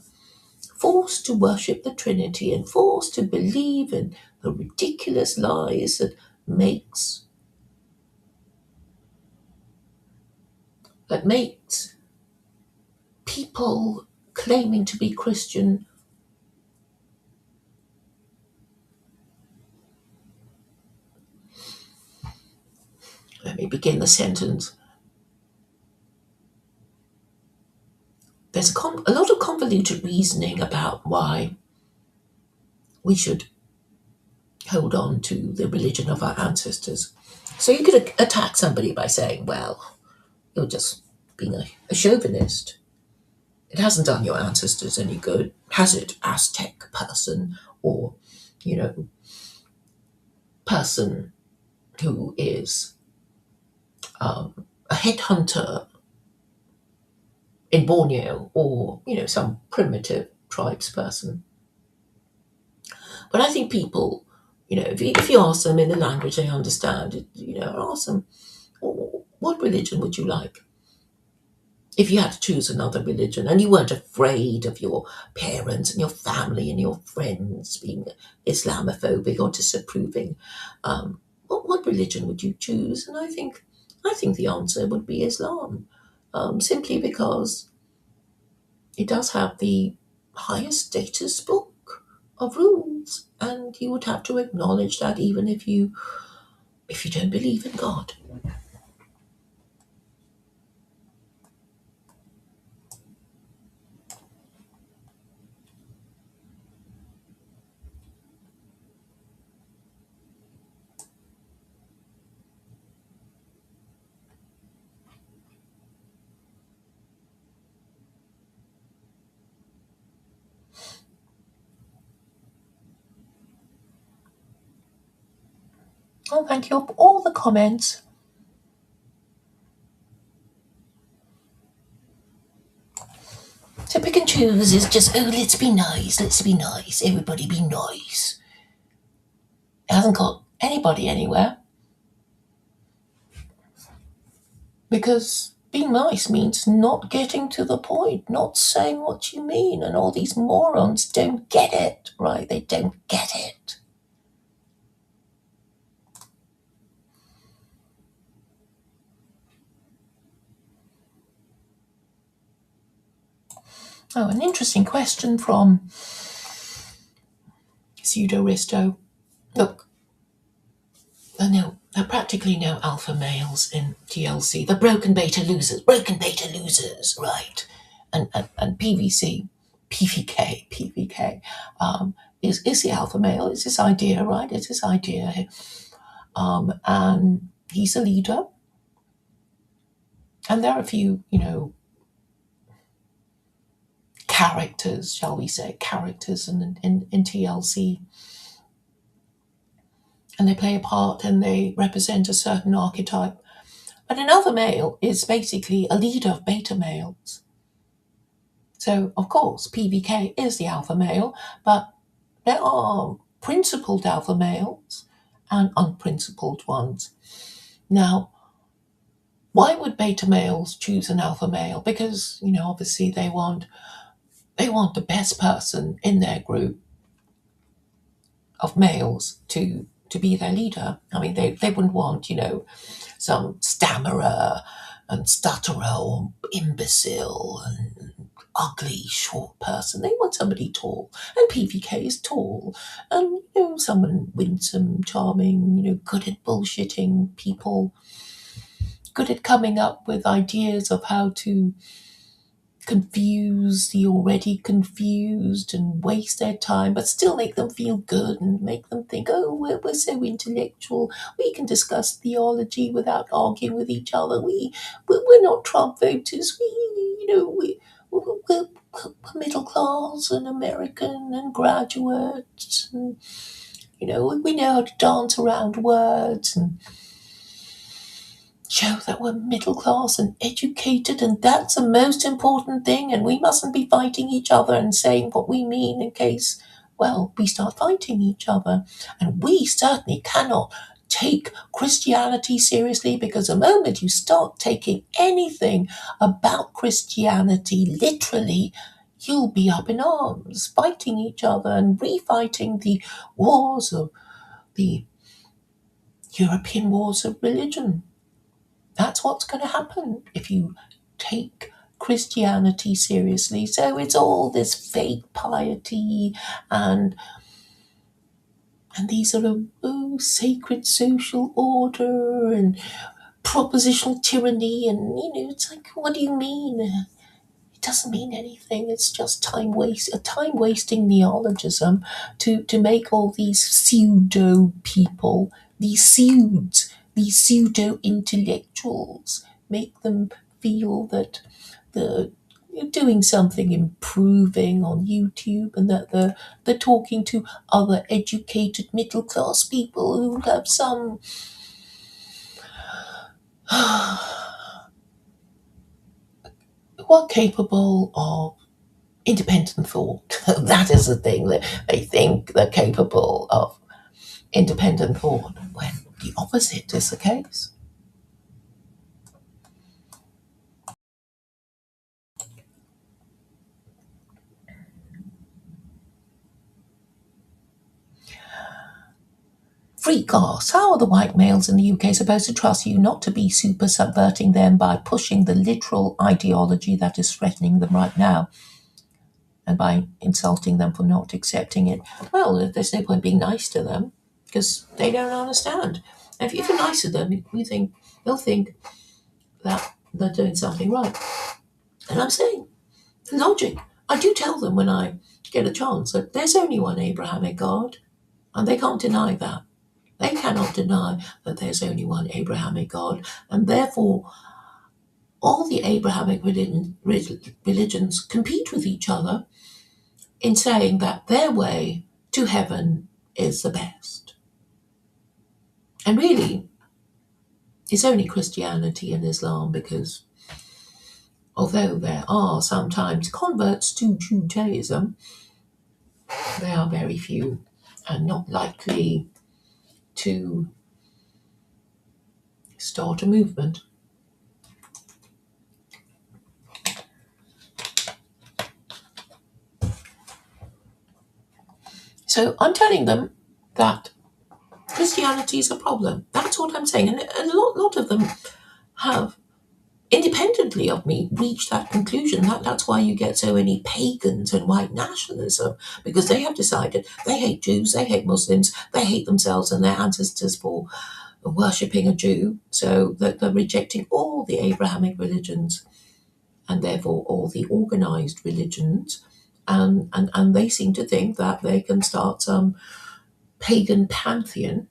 forced to worship the Trinity and forced to believe in the ridiculous lies makes that makes people claiming to be Christian. Let me begin the sentence. There's a lot of convoluted reasoning about why we should hold on to the religion of our ancestors. So you could attack somebody by saying, well, you're just being a chauvinist. It hasn't done your ancestors any good, has it, Aztec person or, you know, person who is a headhunter in Borneo or, some primitive tribes person. But I think people, if you ask them in the language they understand, ask them, what religion would you like? If you had to choose another religion and you weren't afraid of your parents and your family and your friends being Islamophobic or disapproving, what religion would you choose? And I think the answer would be Islam, simply because it does have the highest status book of rules, and you would have to acknowledge that even if you don't believe in God. Oh, thank you for all the comments. So pick and choose is just, let's be nice, everybody be nice. It hasn't got anybody anywhere because being nice means not getting to the point, not saying what you mean, and all these morons don't get it, right? They don't get it. Oh, an interesting question from Pseudo Risto. Look, there are practically no alpha males in TLC. The broken beta losers, right? And PVK, is the alpha male. It's his idea, right? It's his idea. And he's a leader. And there are a few, characters, shall we say, in TLC. And they play a part and they represent a certain archetype. But an alpha male is basically a leader of beta males. So, of course, PVK is the alpha male, but there are principled alpha males and unprincipled ones. Now, why would beta males choose an alpha male? Because, obviously they want the best person in their group of males to be their leader. I mean, they wouldn't want, some stammerer and stutterer or imbecile and ugly, short person. They want somebody tall. And PVK is tall. And, someone winsome, charming, good at bullshitting people, good at coming up with ideas of how to confuse the already confused and waste their time, but still make them feel good and make them think, oh, we're so intellectual. We can discuss theology without arguing with each other. We're not Trump voters. We're middle class and American and graduates. And, we know how to dance around words and show that we're middle class and educated, and that's the most important thing, and we mustn't be fighting each other and saying what we mean in case, well, we start fighting each other. And we certainly cannot take Christianity seriously, because the moment you start taking anything about Christianity literally, you'll be up in arms, fighting each other and refighting the wars of the European wars of religion. That's what's going to happen if you take Christianity seriously. So it's all this fake piety and these sort of sacred social order and propositional tyranny, and it's like, what do you mean? It doesn't mean anything. It's just a time wasting neologism to make all these pseudo people, these pseudo intellectuals, make them feel that they're doing something improving on YouTube, and that they're talking to other educated middle class people who have some who are capable of independent thought. That is the thing, that they think they're capable of independent thought, when the opposite is the case. Free gas. How are the white males in the UK supposed to trust you not to be super subverting them by pushing the literal ideology that is threatening them right now, and by insulting them for not accepting it? Well, there's no point being nice to them, because they don't understand. If you're nice to them, they'll think that they're doing something right. And I'm saying, logic. I do tell them when I get a chance that there's only one Abrahamic God, and they can't deny that. They cannot deny that there's only one Abrahamic God, and therefore all the Abrahamic religions compete with each other in saying that their way to heaven is the best. And really, it's only Christianity and Islam, because although there are sometimes converts to Judaism, they are very few and not likely to start a movement. So I'm telling them that Christianity is a problem. That's what I'm saying. And a lot of them have, independently of me, reached that conclusion. That's why you get so many pagans and white nationalism, because they have decided they hate Jews, they hate Muslims, they hate themselves and their ancestors for worshipping a Jew. So they're rejecting all the Abrahamic religions, and therefore all the organized religions. And they seem to think that they can start some pagan pantheon.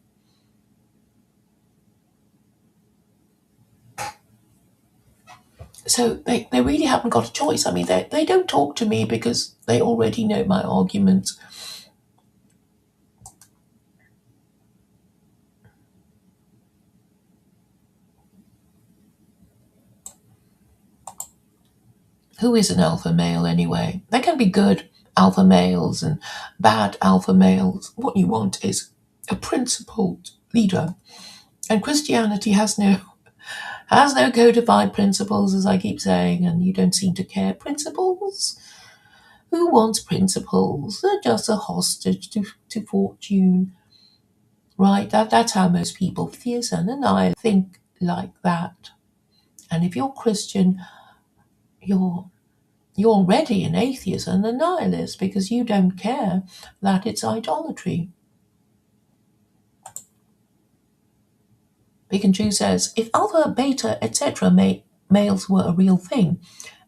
So they really haven't got a choice. I mean, they don't talk to me because they already know my arguments. Who is an alpha male anyway? There can be good alpha males and bad alpha males. What you want is a principled leader. And Christianity has no codified principles, as I keep saying, and you don't seem to care. Principles? Who wants principles? They're just a hostage to fortune. Right? That's how most people, theism and I, think like that. And if you're Christian, you're you're already an atheist and a nihilist because you don't care that it's idolatry. Pick and Choose says, if alpha, beta, etc. Males were a real thing,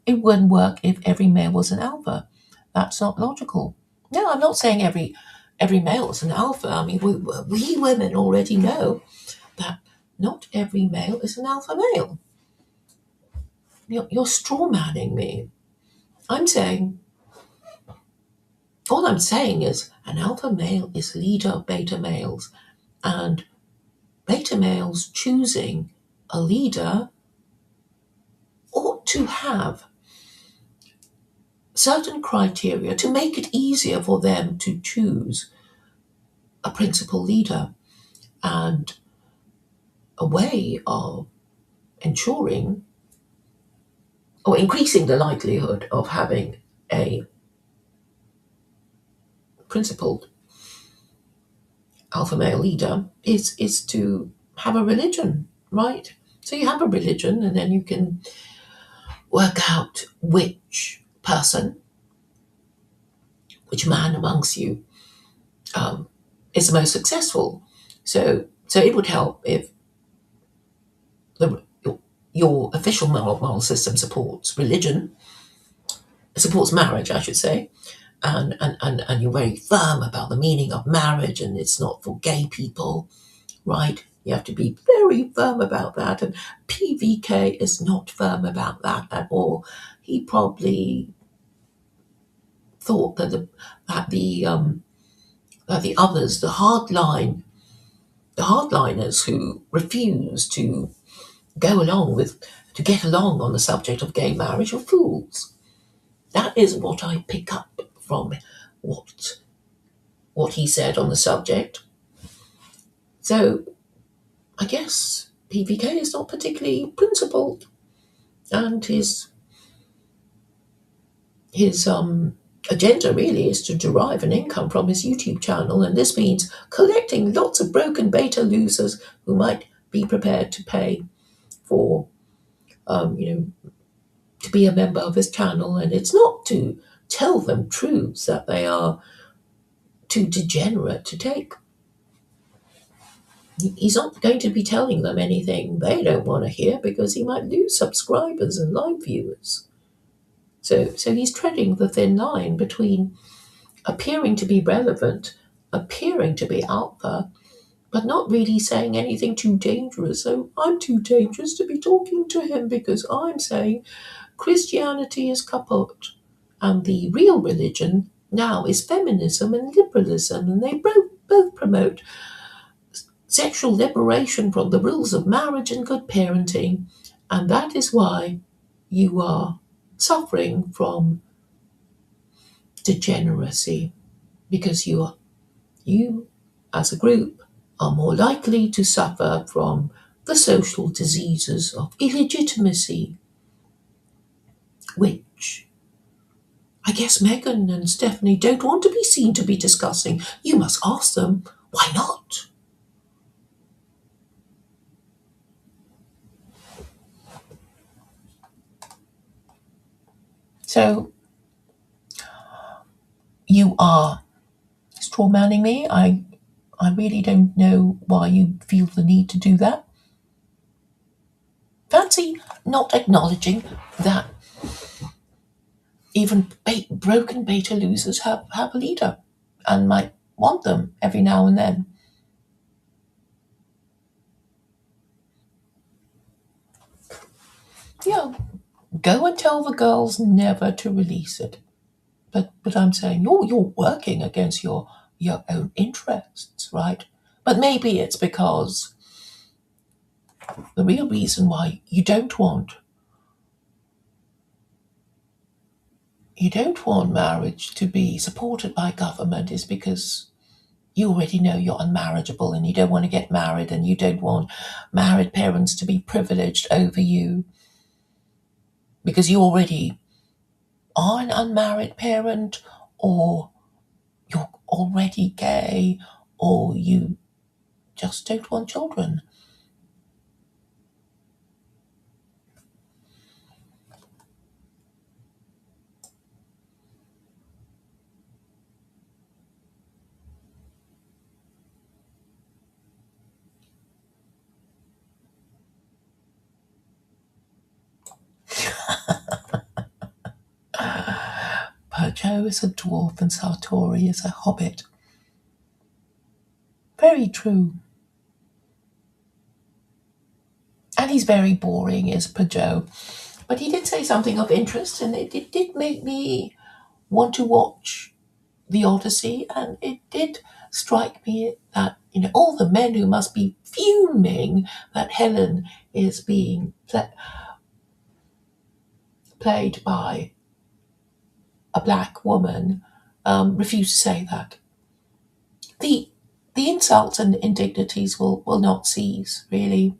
it wouldn't work if every male was an alpha. That's not logical. No, I'm not saying every male is an alpha. I mean, we women already know that not every male is an alpha male. You're straw manning me. I'm saying, all I'm saying is an alpha male is leader of beta males, and beta males choosing a leader ought to have certain criteria to make it easier for them to choose a principal leader, and a way of ensuring or increasing the likelihood of having a principled alpha male leader is to have a religion, right? So you have a religion, and then you can work out which person, which man amongst you is the most successful. So it would help if the, your official moral system supports religion, supports marriage, I should say, and you're very firm about the meaning of marriage, and it's not for gay people, right? You have to be very firm about that, and PVK is not firm about that at all. He probably thought that the others, the hardliners who refuse to get along on the subject of gay marriage are fools. That is what I pick up from what he said on the subject. So I guess PVK is not particularly principled, and his agenda really is to derive an income from his YouTube channel, and this means collecting lots of broken beta losers who might be prepared to pay for, to be a member of his channel. And it's not to tell them truths that they are too degenerate to take. He's not going to be telling them anything they don't want to hear because he might lose subscribers and live viewers. So he's treading the thin line between appearing to be relevant, appearing to be alpha, but not really saying anything too dangerous. So I'm too dangerous to be talking to him because I'm saying Christianity is kaput, and the real religion now is feminism and liberalism, and they both promote sexual liberation from the rules of marriage and good parenting, and that is why you are suffering from degeneracy, because you as a group are more likely to suffer from the social diseases of illegitimacy, which I guess Megan and Stephanie don't want to be seen to be discussing. You must ask them, why not? So you are straw manning me. I really don't know why you feel the need to do that. Fancy not acknowledging that even broken beta losers have a leader and might want them every now and then. Yeah, go and tell the girls never to release it. But I'm saying you're working against your own interests, right? But maybe it's because the real reason why you don't want marriage to be supported by government is because you already know you're unmarriageable and you don't want to get married, and you don't want married parents to be privileged over you because you already are an unmarried parent, or you're already gay, or you just don't want children. Joe is a dwarf and Sartori is a hobbit. Very true. And he's very boring, is Joe. But he did say something of interest, and it did make me want to watch the Odyssey, and it did strike me that all the men who must be fuming that Helen is being played by a black woman refuse to say that. The insults and indignities will not cease, really.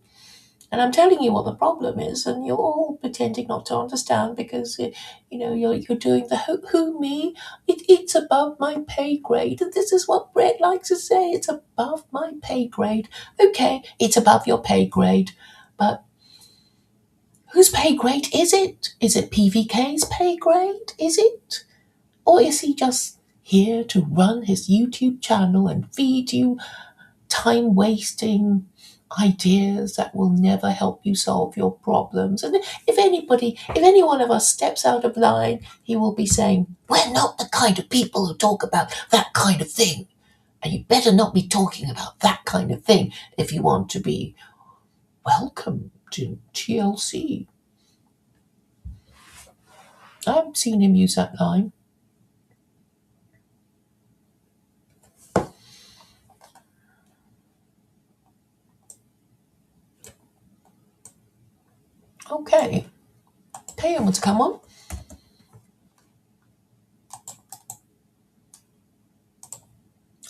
And I'm telling you what the problem is, and you're all pretending not to understand because you're doing the who me. It's above my pay grade, and this is what Brett likes to say. It's above my pay grade. Okay, it's above your pay grade, but whose pay grade is it? Is it PVK's pay grade? Is it, or is he just here to run his YouTube channel and feed you time wasting ideas that will never help you solve your problems? And if any one of us steps out of line, he will be saying, "We're not the kind of people who talk about that kind of thing. And you better not be talking about that kind of thing if you want to be welcome to TLC." I've seen him use that line. Okay. Teo wants to come on.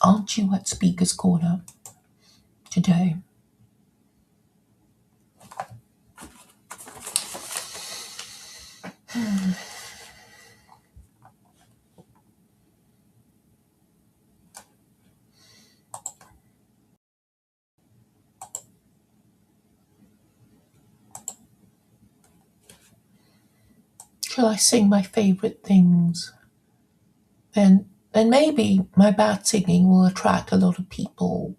Aren't you at Speaker's Corner today? Shall I sing my favourite things? Then maybe my bad singing will attract a lot of people.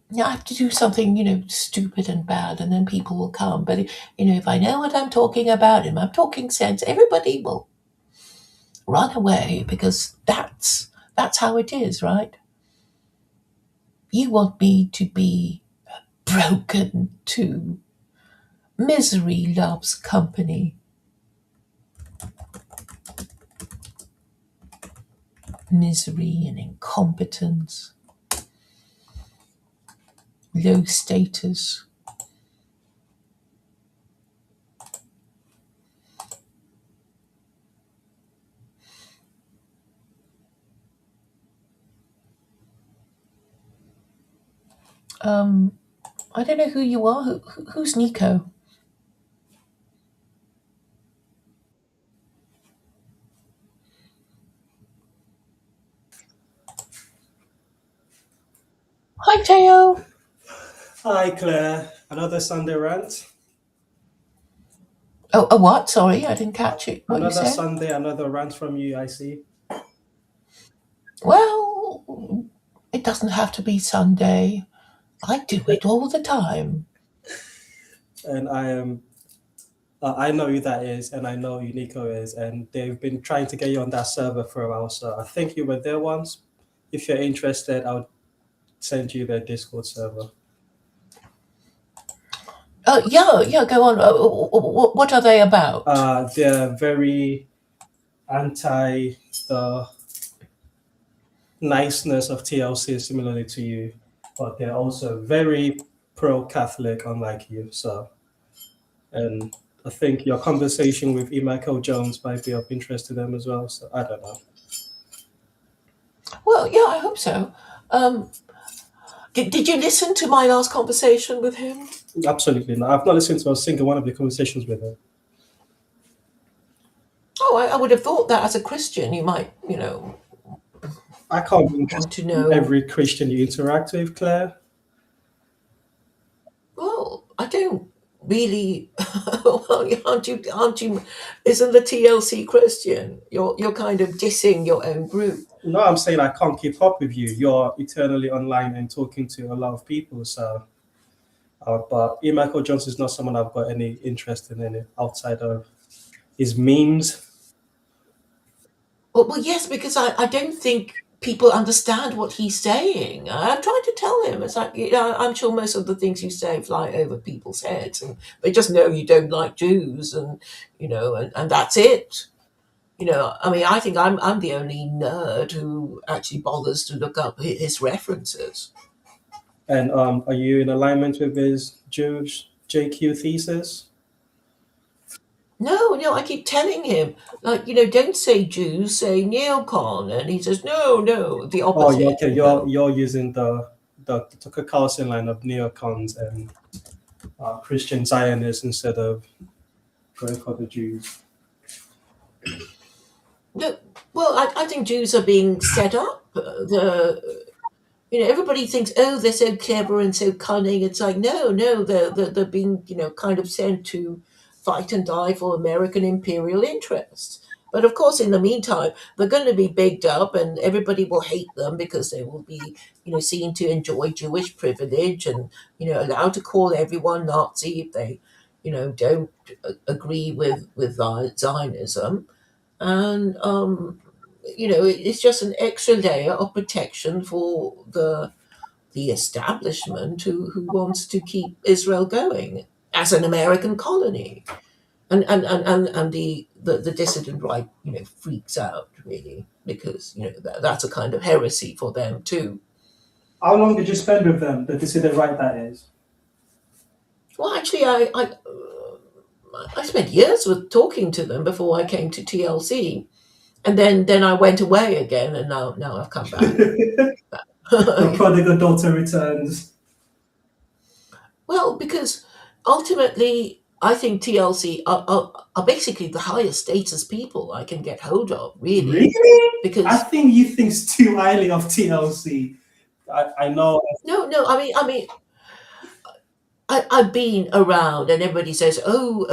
Yeah, I have to do something, stupid and bad, and then people will come. But if I know what I'm talking about and I'm talking sense, everybody will run away because that's how it is, right? You want me to be broken too. Misery loves company. Misery and incompetence. Low status. I don't know who you are. Who's Nico? Hi, Teo. Hi, Claire. Another Sunday rant. Oh, a what? Sorry, I didn't catch it. What you Another said? Sunday, another rant from you, I see. Well, it doesn't have to be Sunday. I do it all the time. And I know who that is, and I know who Nico is, and they've been trying to get you on that server for a while. So I think you were there once. If you're interested, I'll send you their Discord server. Yeah, go on. What are they about? They're very anti the niceness of TLC, similarly to you, but they're also very pro-Catholic, unlike you. So, and I think your conversation with E. Michael Jones might be of interest to them as well. So I don't know. Well, yeah, I hope so. Did you listen to my last conversation with him? Absolutely not. I've not listened to a single one of the conversations with him. Oh, I would have thought that as a Christian, you might, I can't be want to interested in know. every Christian you interact with, Claire. Well, I don't really. Well, aren't you? Isn't the TLC Christian? You're kind of dissing your own group. No, I'm saying I can't keep up with you. You're eternally online and talking to a lot of people. So, but E. Michael Jones is not someone I've got any interest in any outside of. his memes. Well, yes, because I don't think people understand what he's saying. I'm trying to tell him. It's like, I'm sure most of the things you say fly over people's heads, and they just know you don't like Jews, and and that's it. I mean, I think I'm the only nerd who actually bothers to look up his references. And are you in alignment with his Jewish JQ thesis? No, no, I keep telling him, like, don't say Jews, say neocon, and he says, no, no, the Oh, yeah, opposite. okay. You're using the Tucker Carlson line of neocons and Christian Zionists instead of going for the Jews. No, well, I think Jews are being set up. Everybody thinks, oh, they're so clever and so cunning. It's like, no, no, they're being, kind of sent to fight and die for American imperial interests. But of course, in the meantime, they're going to be bigged up, and everybody will hate them because they will be, seen to enjoy Jewish privilege, and allowed to call everyone Nazi if they, don't agree with Zionism. And it's just an extra layer of protection for the establishment who wants to keep Israel going as an American colony. And the dissident right, freaks out really, because that's a kind of heresy for them too. How long did you spend with them? The dissident right, that is. Well, actually, I spent years with talking to them before I came to TLC, and then I went away again, and now I've come back. The prodigal daughter returns. Well, because ultimately, I think TLC are basically the highest status people I can get hold of, really. Really? I Because think you think too highly of TLC. I know. no, no, I've been around, and everybody says, "Oh,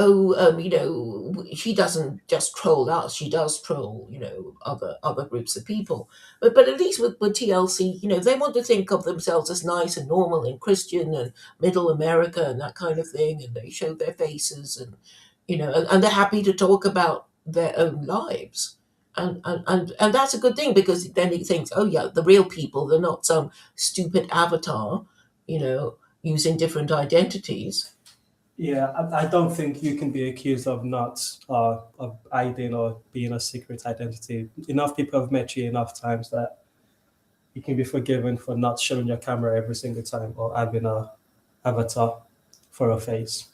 she doesn't just troll us; she does troll, other groups of people." But at least with TLC, they want to think of themselves as nice and normal and Christian and Middle America and that kind of thing, and they show their faces, and and they're happy to talk about their own lives. And that's a good thing, because then he thinks, oh yeah, the real people, they're not some stupid avatar, you know, using different identities. Yeah, I don't think you can be accused of not of hiding or being a secret identity. Enough people have met you enough times that you can be forgiven for not showing your camera every single time or having a avatar for a face.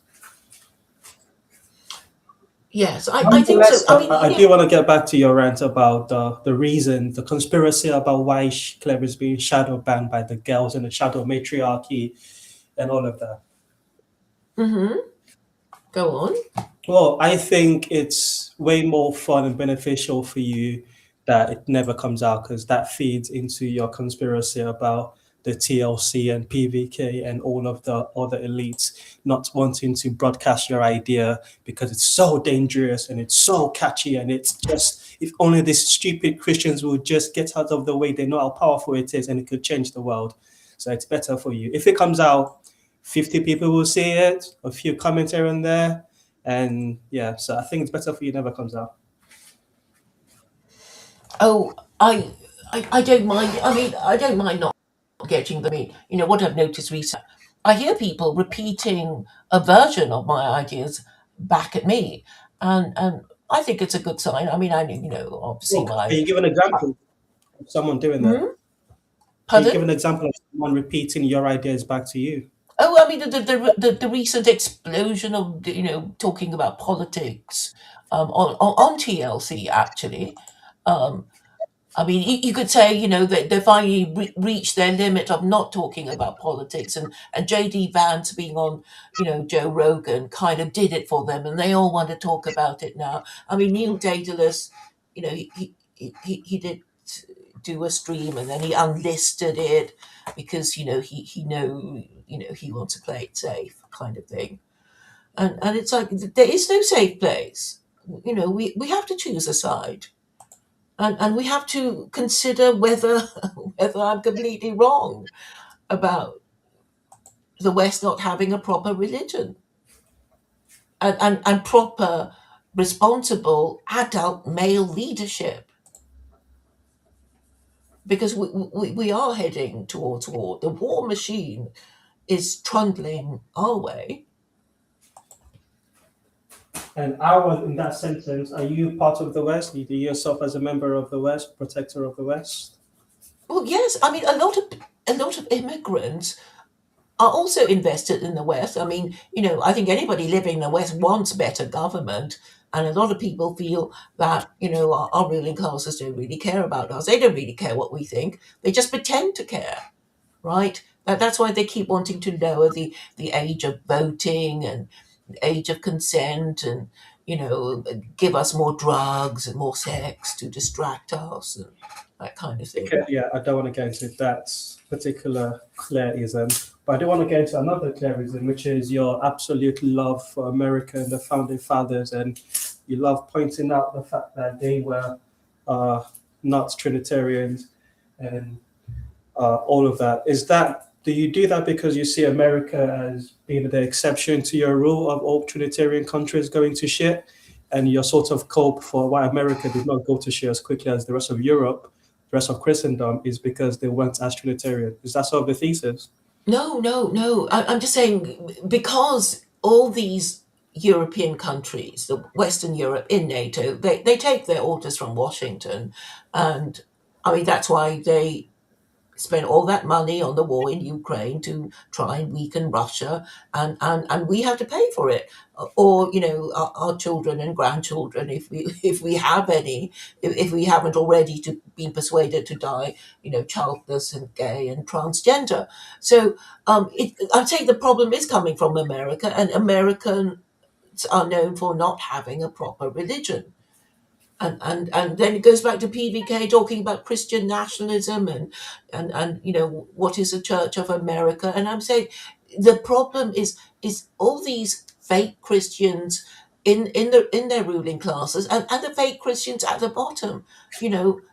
Yes, I think so. Nonetheless, I mean, I do want to get back to your rant about the reason, the conspiracy about why Claire is being shadow banned by the girls and the shadow matriarchy and all of that. go on. Well, I think it's way more fun and beneficial for you that it never comes out because that feeds into your conspiracy about the TLC and PVK and all of the other elites not wanting to broadcast your idea because it's so dangerous and it's so catchy and it's just if only these stupid Christians would just get out of the way, they know how powerful it is and it could change the world. So it's better for you. If it comes out, 50 people will see it, a few comments here and there, and yeah, so I think it's better for you never comes out. Oh, I don't mind. I mean, I don't mind not getting the. I mean, what I've noticed recently, I hear people repeating a version of my ideas back at me, and I think it's a good sign. I mean, obviously Well, can my. you give an example of someone doing that? Hmm? Can you Pardon? give an example of someone repeating your ideas back to you? Oh, I mean the recent explosion of talking about politics on TLC actually. Um, I mean, you could say that they finally reached their limit of not talking about politics, and JD Vance being on Joe Rogan kind of did it for them, and they all want to talk about it now. I mean, Neil Daedalus, he did do a stream, and then he unlisted it because he wants to play it safe, kind of thing. And it's like there is no safe place. We have to choose a side, and we have to consider whether whether I'm completely wrong about the West not having a proper religion and proper. responsible adult male leadership, because we are heading towards war. The war machine is trundling our way. And our, in that sentence, are you part of the West? You do yourself as a member of the West, protector of the West? Well, yes, I mean a lot of immigrants are also invested in the West. I mean, I think anybody living in the West wants better government, and a lot of people feel that our ruling classes don't really care about us. They don't really care what we think. They just pretend to care, right? That's why they keep wanting to lower the age of voting and age of consent, and give us more drugs and more sex to distract us and that kind of Okay, thing. yeah, I don't want to get into that particular Claireism, but I do want to get into another Claireism, which is your absolute love for America and the founding fathers, and you love pointing out the fact that they were uh, not Trinitarians and all of that. Is that, do you do that because you see America as being the exception to your rule of all Trinitarian countries going to shit, and your sort of cope for why America did not go to shit as quickly as the rest of Europe, the rest of Christendom, is because they weren't as Trinitarian? Is that sort of the thesis? No, no, no. I'm just saying, because all these European countries, the Western Europe in NATO, they take their orders from Washington. And I mean, that's why they spent all that money on the war in Ukraine to try and weaken Russia, and we have to pay for it, or our children and grandchildren, if we if we have any, if we haven't already been persuaded to die, childless and gay and transgender. So I'm saying the problem is coming from America, and Americans are known for not having a proper religion. And then it goes back to PVK talking about Christian nationalism, and what is the Church of America. And I'm saying the problem is all these fake Christians in their ruling classes, and the fake Christians at the bottom.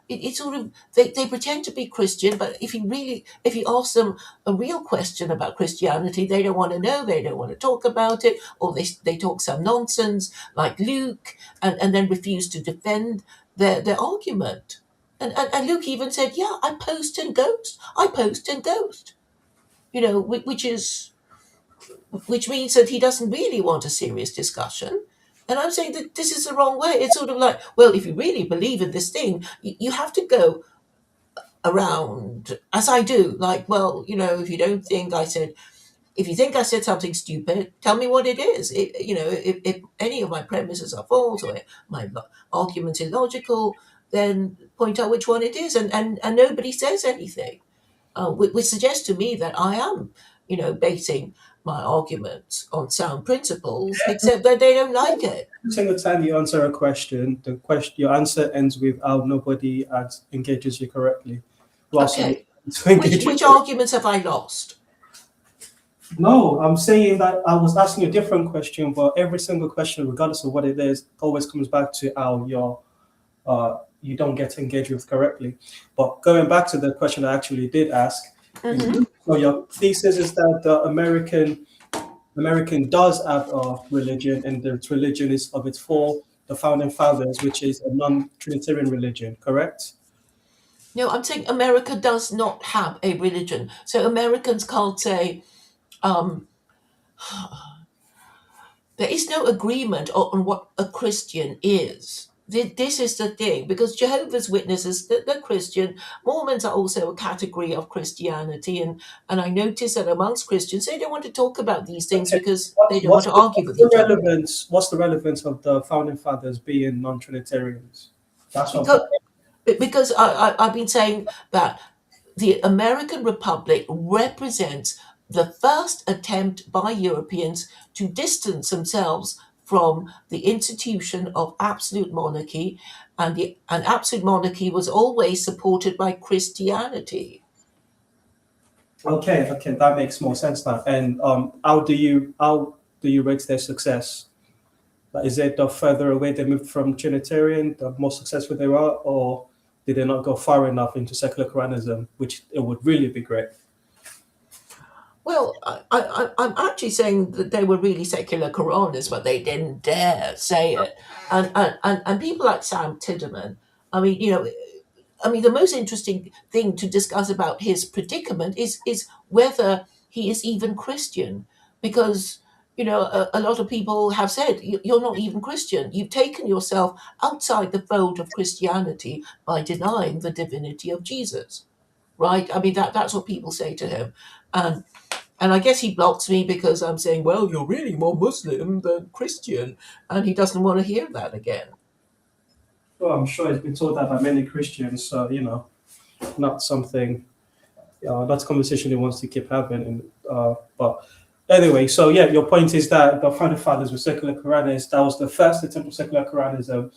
It's sort of, they pretend to be Christian, but if you ask them a real question about Christianity, they don't want to know, they don't want to talk about it, or they talk some nonsense like Luke, and then refuse to defend their argument. And Luke even said, "Yeah, I post and ghost. I post and ghost." Which means that he doesn't really want a serious discussion. And I'm saying that this is the wrong way. It's sort of like, well, if you really believe in this thing, you have to go around, as I do. Like, well, if you don't think I said if you think I said something stupid, tell me what it is. If any of my premises are false, or my argument's illogical, then point out which one it is, and nobody says anything, which suggests to me that I am, basing my arguments on sound principles, except that they don't like it. Every single time you answer a question, your answer ends with "how nobody engages you correctly." Who else are you Okay, to which engage you? which arguments have I lost? No, I'm saying that I was asking a different question, but every single question, regardless of what it is, always comes back to how you don't get engaged with correctly. But going back to the question I actually did ask, is Hmm. so your thesis is that the American does have a religion, and the religion is of its for the founding fathers, which is a non-Trinitarian religion, correct? No, I'm saying America does not have a religion, so Americans can't say. Um, There is no agreement on what a Christian is. This is the thing, because Jehovah's Witnesses, they're Christian. Mormons are also a category of Christianity, and I notice that amongst Christians, they don't want to talk about these things Okay. because they What's don't want to argue what's with the each other. relevance? What's the relevance of the founding fathers being non-Trinitarians? That's what I'm Because, trying. because I've been saying that the American Republic represents the first attempt by Europeans to distance themselves from the institution of absolute monarchy, and absolute monarchy was always supported by Christianity. Okay, okay, that makes more sense now. And how do you rate their success? Like, is it the further away they moved from Trinitarian, the more successful they are, or did they not go far enough into secular Quranism, which it would really be great? Well, I'm actually saying that they were really secular Quranists, but they didn't dare say it. And people like Sam Tideman, I mean, the most interesting thing to discuss about his predicament is whether he is even Christian, because a lot of people have said you're not even Christian. You've taken yourself outside the fold of Christianity by denying the divinity of Jesus, right? I mean that's what people say to him, and and I guess he blocks me because I'm saying, well, you're really more Muslim than Christian, and he doesn't want to hear that again. Well, I'm sure it's been told that by many Christians, so not something, that's a conversation he wants to keep having. But anyway, so yeah, your point is that the founding fathers were secular Quranists. That was the first attempt of secular Quranism.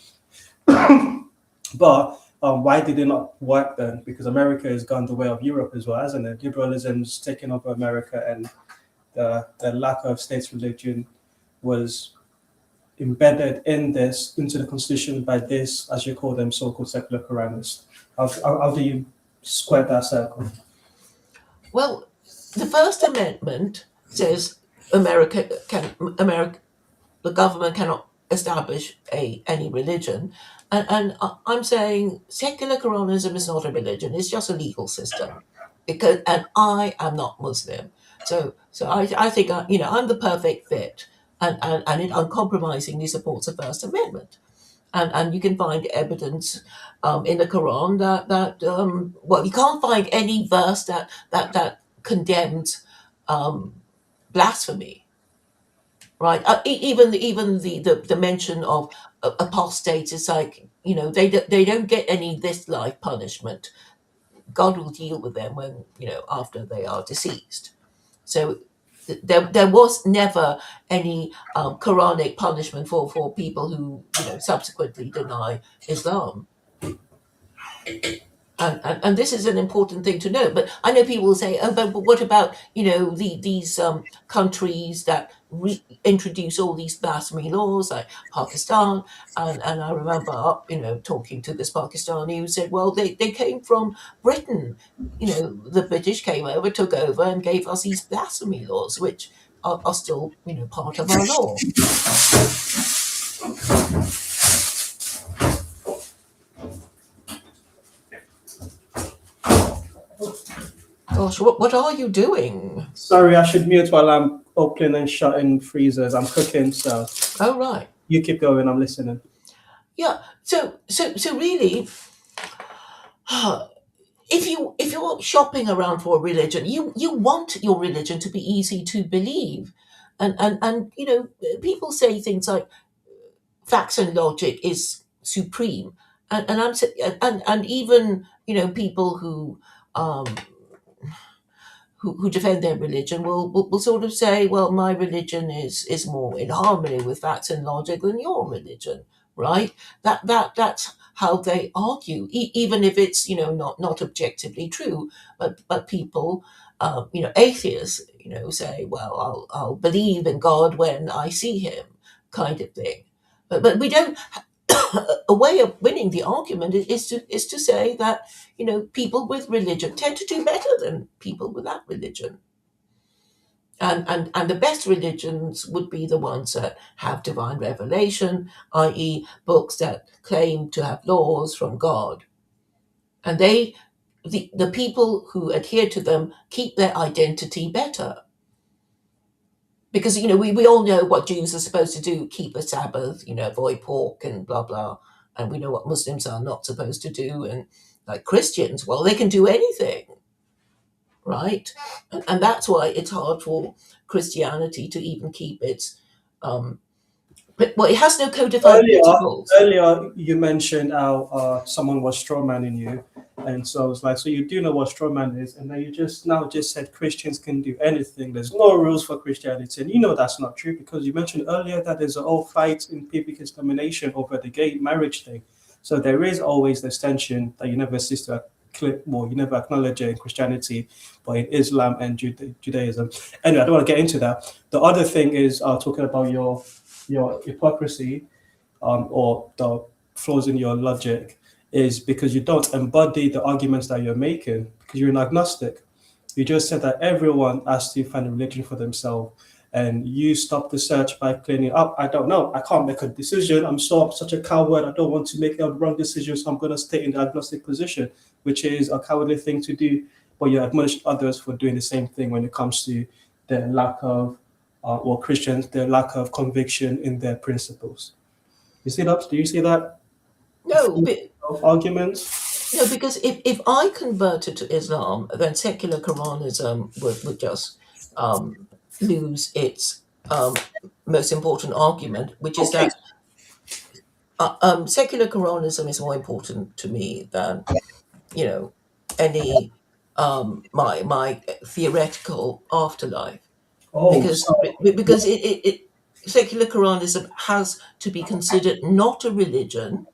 But why did it not work then? Because America has gone the way of Europe as well, hasn't it? Liberalism's taken over America, and the lack of states religion was embedded into the constitution by this, as you call them, so-called secular Quranists. How do you square that circle? Well, the First Amendment says America the government cannot establish any religion, and I'm saying secular Quranism is not a religion; it's just a legal system. Because and I am not Muslim, so I think I'm the perfect fit, and it uncompromisingly supports the First Amendment, and you can find evidence in the Quran that you can't find any verse that condemns um, blasphemy, right? Even the mention of apostates is like they don't get any this life punishment. God will deal with them when after they are deceased. So there was never any Quranic punishment for people who subsequently deny Islam. And this is an important thing to know. But I know people will say, "Oh, but what about these countries that introduce all these blasphemy laws, like Pakistan?" And I remember talking to this Pakistani who said, "Well, they came from Britain. The British came over, took over, and gave us these blasphemy laws, which are still part of our law." Gosh, what are you doing? Sorry, I should mute while I'm opening and shutting freezers. I'm cooking, so Oh, right. you keep going. I'm listening. Yeah. So really, if you're shopping around for a religion, you want your religion to be easy to believe, and people say things like facts and logic is supreme, and and even people um who defend their religion will sort of say, well, my religion is more in harmony with facts and logic than your religion, right? That's how they argue, even if it's not objectively true. But people, atheists, say, well, I'll believe in God when I see Him, kind of thing. But we don't. A way of winning the argument is to say that people with religion tend to do better than people without religion, and the best religions would be the ones that have divine revelation, i.e., books that claim to have laws from God, and the people who adhere to them keep their identity better. Because we all know what Jews are supposed to do: keep the Sabbath, avoid pork and blah blah. And we know what Muslims are not supposed to do. And like Christians, well, they can do anything, right? And that's why it's hard for Christianity to even keep its well, it has no codified Earlier, principles. earlier you mentioned how someone was strawmanning you, and so I was like, so you do know what strawman is, and then you just said Christians can do anything. There's no rules for Christianity, and that's not true because you mentioned earlier that there's a whole fight in biblical domination over the gay marriage thing. So there is always this tension that you never cease to you never acknowledge it in Christianity, but in Islam and Judaism. Anyway, I don't want to get into that. The other thing is talking about your hypocrisy, or the flaws in your logic, is because you don't embody the arguments that you're making because you're an agnostic. You just said that everyone has to find a religion for themselves. And you stop the search by claiming, oh, I don't know. I can't make a decision. I'm such a coward. I don't want to make a wrong decision. So I'm going to stay in the agnostic position, which is a cowardly thing to do. But you admonish others for doing the same thing when it comes to their lack of, or Christians, their lack of conviction in their principles. You see that? Do you see that No, but arguments? no, because if I converted to Islam, then secular Quranism would just um, lose its most important argument, which is Okay. that secular Quranism is more important to me than you know any my theoretical afterlife, Oh, because so because it secular Quranism has to be considered not a religion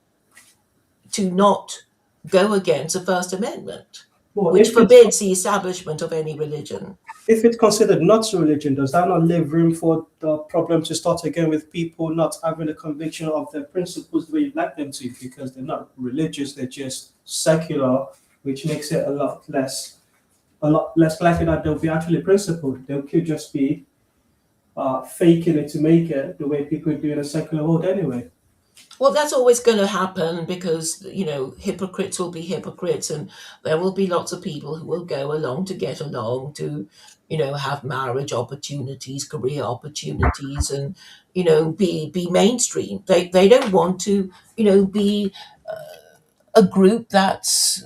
to not go against the First Amendment, well, which forbids the establishment of any religion. if it's considered not a religion, does that not leave room for the problem to start again with people not having a conviction of their principles the way you'd like them to, because they're not religious, they're just secular, which makes it a lot less likely that they'll be actually principled. They could just be faking it to make it the way people do in a secular world anyway. Well, that's always going to happen because, hypocrites will be hypocrites, and there will be lots of people who will go along to get along to, have marriage opportunities, career opportunities, and, be mainstream. They don't want to, be a group that's,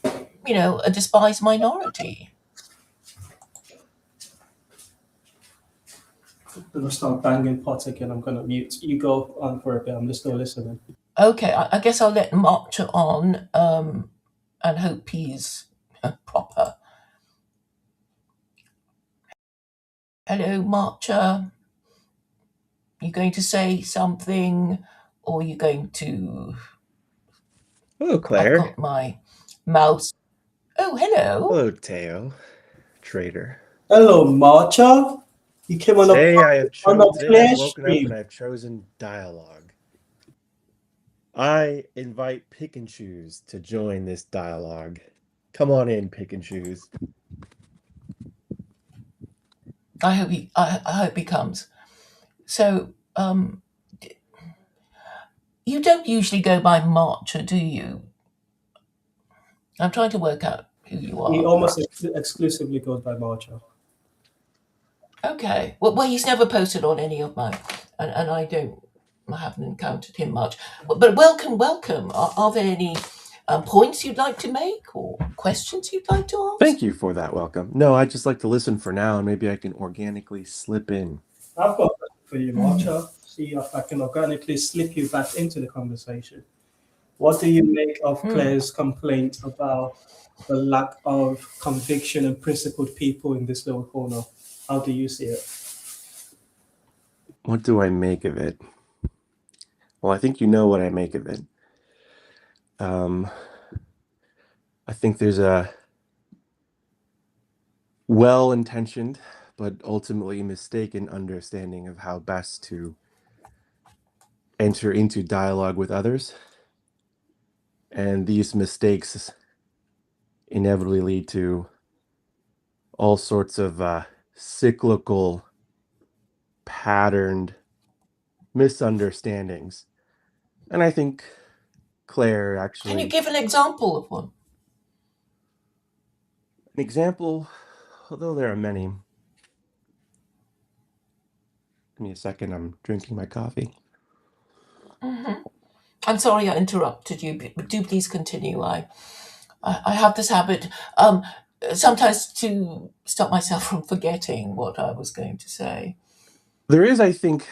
a despised minority. I'm gonna start banging pots again. I'm gonna mute. You go on for a bit. I'm just still listening. Okay, I guess I'll let Marcha on and hope he's proper. Hello, Marcha. You going to say something, or you going to? Hello, I've Claire. got my mouse. Oh, hello. Hello, Teo, traitor. Hello, Marcha. You came on a Today I've clear woken up and stream. I've chosen dialogue. I invite Pick and Choose to join this dialogue. Come on in, Pick and Choose. I hope he comes. So, you don't usually go by Marcha, do you? I'm trying to work out who you He are. almost exclusively goes by Marcha. Okay. Well, he's never posted on any of mine, and I haven't encountered him much. But welcome, welcome. Are there any points you'd like to make or questions you'd like to ask? Thank you for that welcome. No, I'd just like to listen for now, and maybe I can organically slip in. I've got a question for you, Marcha. See if I can organically slip you back into the conversation. What do you make of Claire's complaint about the lack of conviction and principled people in this little corner? How do you see it? What do I make of it? Well, I think you know what I make of it. I think there's a well-intentioned but ultimately mistaken understanding of how best to enter into dialogue with others. And these mistakes inevitably lead to all sorts of cyclical, patterned misunderstandings. And I think Claire Can you actually, give an example of one? an example, although there are many. Give me a second, I'm drinking my coffee. I'm sorry I interrupted you, but do please continue. I have this habit sometimes to stop myself from forgetting what I was going to say. There is, I think,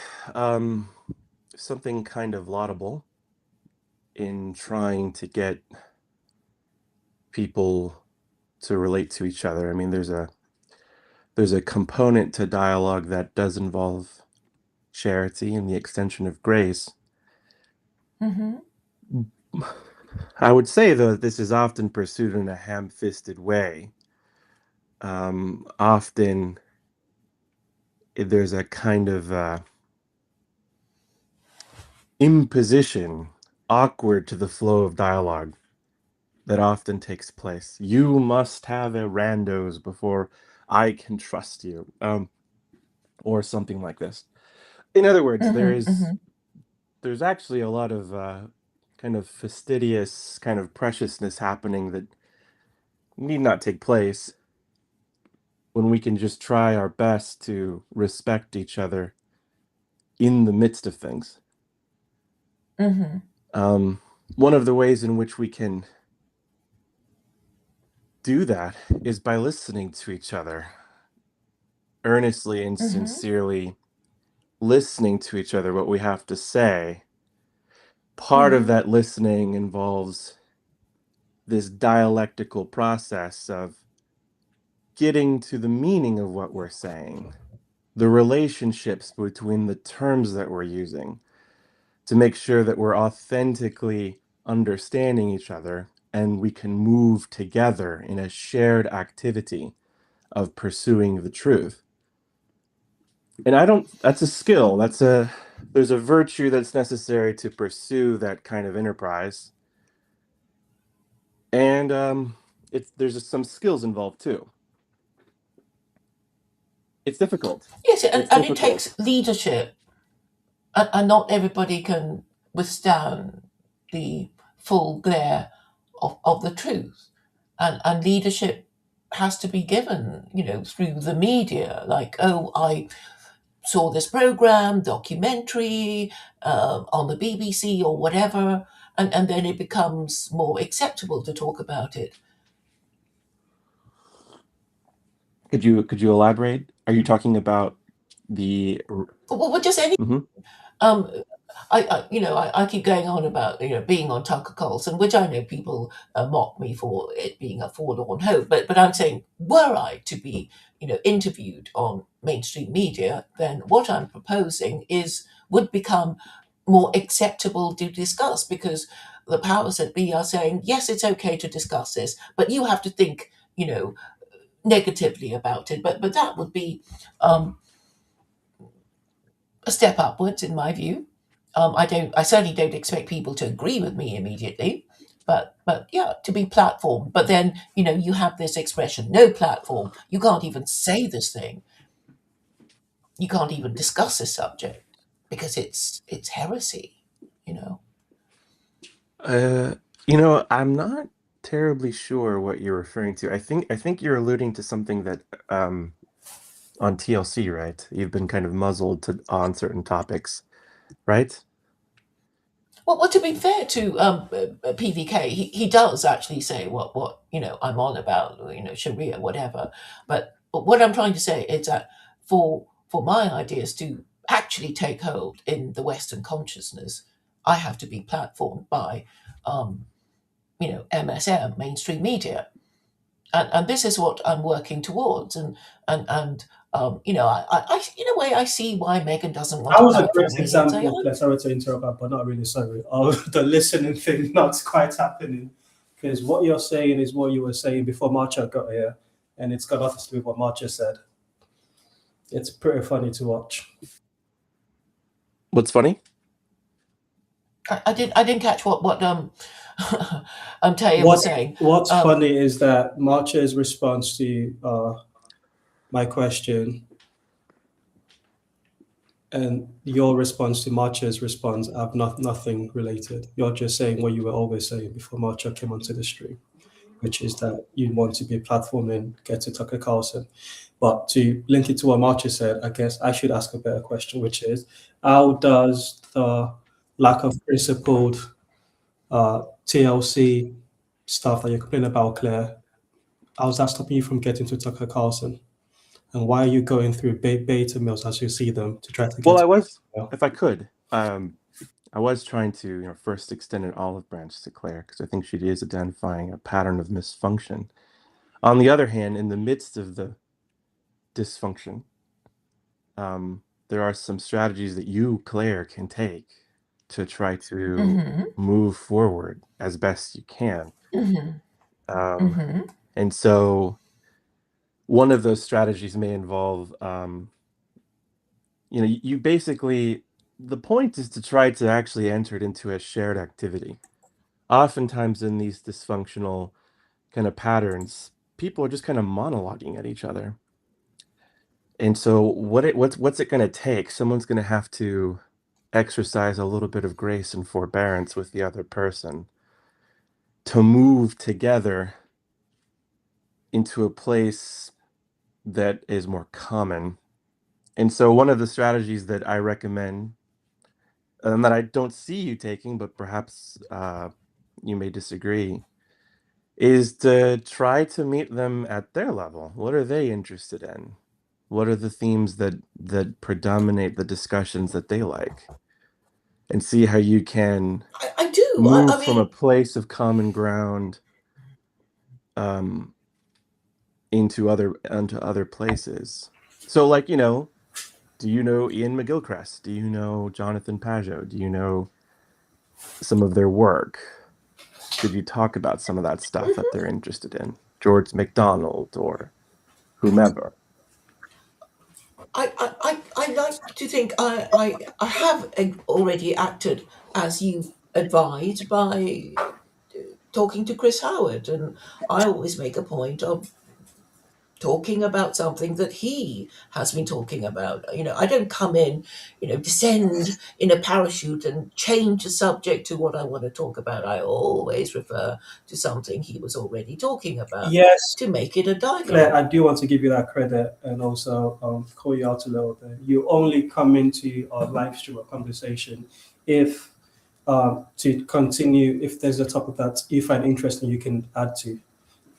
something kind of laudable in trying to get people to relate to each other. I mean, there's a component to dialogue that does involve charity and the extension of grace. Hmm. I would say, though, that this is often pursued in a ham-fisted way. Often there's a kind of imposition awkward to the flow of dialogue. that often takes place. You must have a randos before I can trust you, or something like this. In other words, Mm-hmm. there's actually a lot of kind of fastidious kind of preciousness happening that need not take place when we can just try our best to respect each other in the midst of things. Mm-hmm. One of the ways in which we can do that is by listening to each other earnestly and Mm-hmm. sincerely, listening to each other what we have to say. Part of Mm-hmm. that listening involves this dialectical process of getting to the meaning of what we're saying, the relationships between the terms that we're using, to make sure that we're authentically understanding each other and we can move together in a shared activity of pursuing the truth. And that's a skill. There's a virtue that's necessary to pursue that kind of enterprise. And there's some skills involved too. It's difficult. Yes, It's and it difficult. takes leadership, and not everybody can withstand the full glare of the truth. And leadership has to be given, through the media. Like, oh, I saw this program, documentary, on the BBC or whatever, and then it becomes more acceptable to talk about it. Could you elaborate? Are you talking about the? Well, just any. Mhm. Um, I keep going on about being on Tucker Carlson, which I know people mock me for it being a forlorn hope, but I'm saying, were I to be interviewed on mainstream media, then what I'm proposing is would become more acceptable to discuss, because the powers that be are saying, yes, it's okay to discuss this, but you have to think negatively about it. But that would be um, a step upwards, in my view. I certainly don't expect people to agree with me immediately, but yeah, to be platformed. But then you have this expression, no platform. You can't even say this thing. You can't even discuss this subject because it's heresy. You know. Uh, I'm not terribly sure what you're referring to. I think you're alluding to something that on TLC, right? You've been kind of muzzled on certain topics, right? Well, to be fair to PVK, he does actually say what I'm on about, Sharia, whatever. But what I'm trying to say is that for my ideas to actually take hold in the Western consciousness, I have to be platformed by MSM, mainstream media, and this is what I'm working towards. And in a way, I see why Megan doesn't want That to was a great platform me and say, example, Claire, sorry to interrupt, but not really sorry, of the listening thing not quite happening. Because what you're saying is what you were saying before Marcha got here, and it's got nothing to do with what Marcha said. It's pretty funny to watch. What's funny? I didn't catch what Taya What was saying. What's Um, funny is that Marcha's response to my question and your response to Marcha's response have nothing related. You're just saying what you were always saying before Marcha came onto the stream, which is that you want to be a platform and get to Tucker Carlson. But to link it to what Marcia said, I guess I should ask a better question, which is how does the lack of principled TLC stuff that you're complaining about, Claire, how's that stopping you from getting to Tucker Carlson? And why are you going through beta mails as you see them to try to Well, get to email? if I could, I was trying to, first extend an olive branch to Claire because I think she is identifying a pattern of misfunction. On the other hand, in the midst of the dysfunction, there are some strategies that you, Claire, can take to try to mhm, move forward as best you can. mhm, Um, mhm, and so one of those strategies may involve, you basically, the point is to try to actually enter it into a shared activity. oftentimes in these dysfunctional kind of patterns, people are just kind of monologuing at each other. And so what's it going to take? Someone's going to have to exercise a little bit of grace and forbearance with the other person to move together into a place that is more common. And so one of the strategies that I recommend, and that I don't see you taking, but perhaps you may disagree, is to try to meet them at their level. What are they interested in? What are the themes that predominate the discussions that they like? And see how you can I do. I move from a mean, place of common ground um, onto other places. So, like, do you know Ian McGilchrist? Do you know Jonathan Pajot? Do you know some of their work? Did you talk about some of that stuff that they're interested in? George MacDonald or whomever. I like to think I have already acted as you've advised by talking to Chris Howard, and I always make a point of talking about something that he has been talking about. I don't come in, descend in a parachute and change the subject to what I want to talk about. I always refer to something he was already talking about Yes, to make it a Claire, dialogue. I do want to give you that credit and also call you out a little bit. You only come into our live stream or conversation if to continue, if there's a topic that you find interesting, you can add to.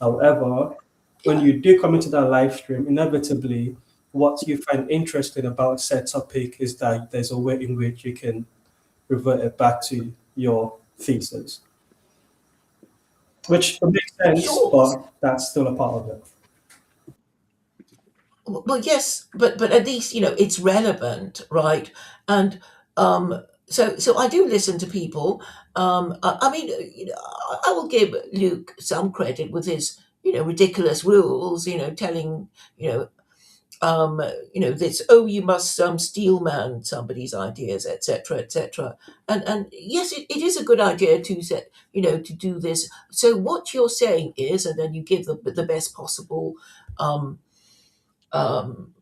However, when Yeah, you do come into that live stream, inevitably, what you find interesting about said topic is that there's a way in which you can revert it back to your thesis, which makes sense, sure. but that's still a part of it. Well, yes, but at least it's relevant, right? And so I do listen to people. I mean, I will give Luke some credit with his ridiculous rules. Telling you know this, oh, you must steel man somebody's ideas, etc., etc. And yes, it is a good idea to set to do this. So what you're saying is, and then you give the best possible um, um,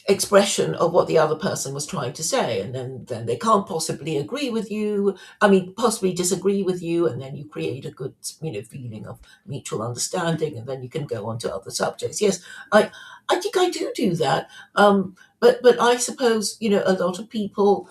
expression of what the other person was trying to say, and then they can't possibly agree with you, I mean possibly disagree with you, and then you create a good feeling of mutual understanding, and then you can go on to other subjects. Yes, I think I do that. But I suppose a lot of people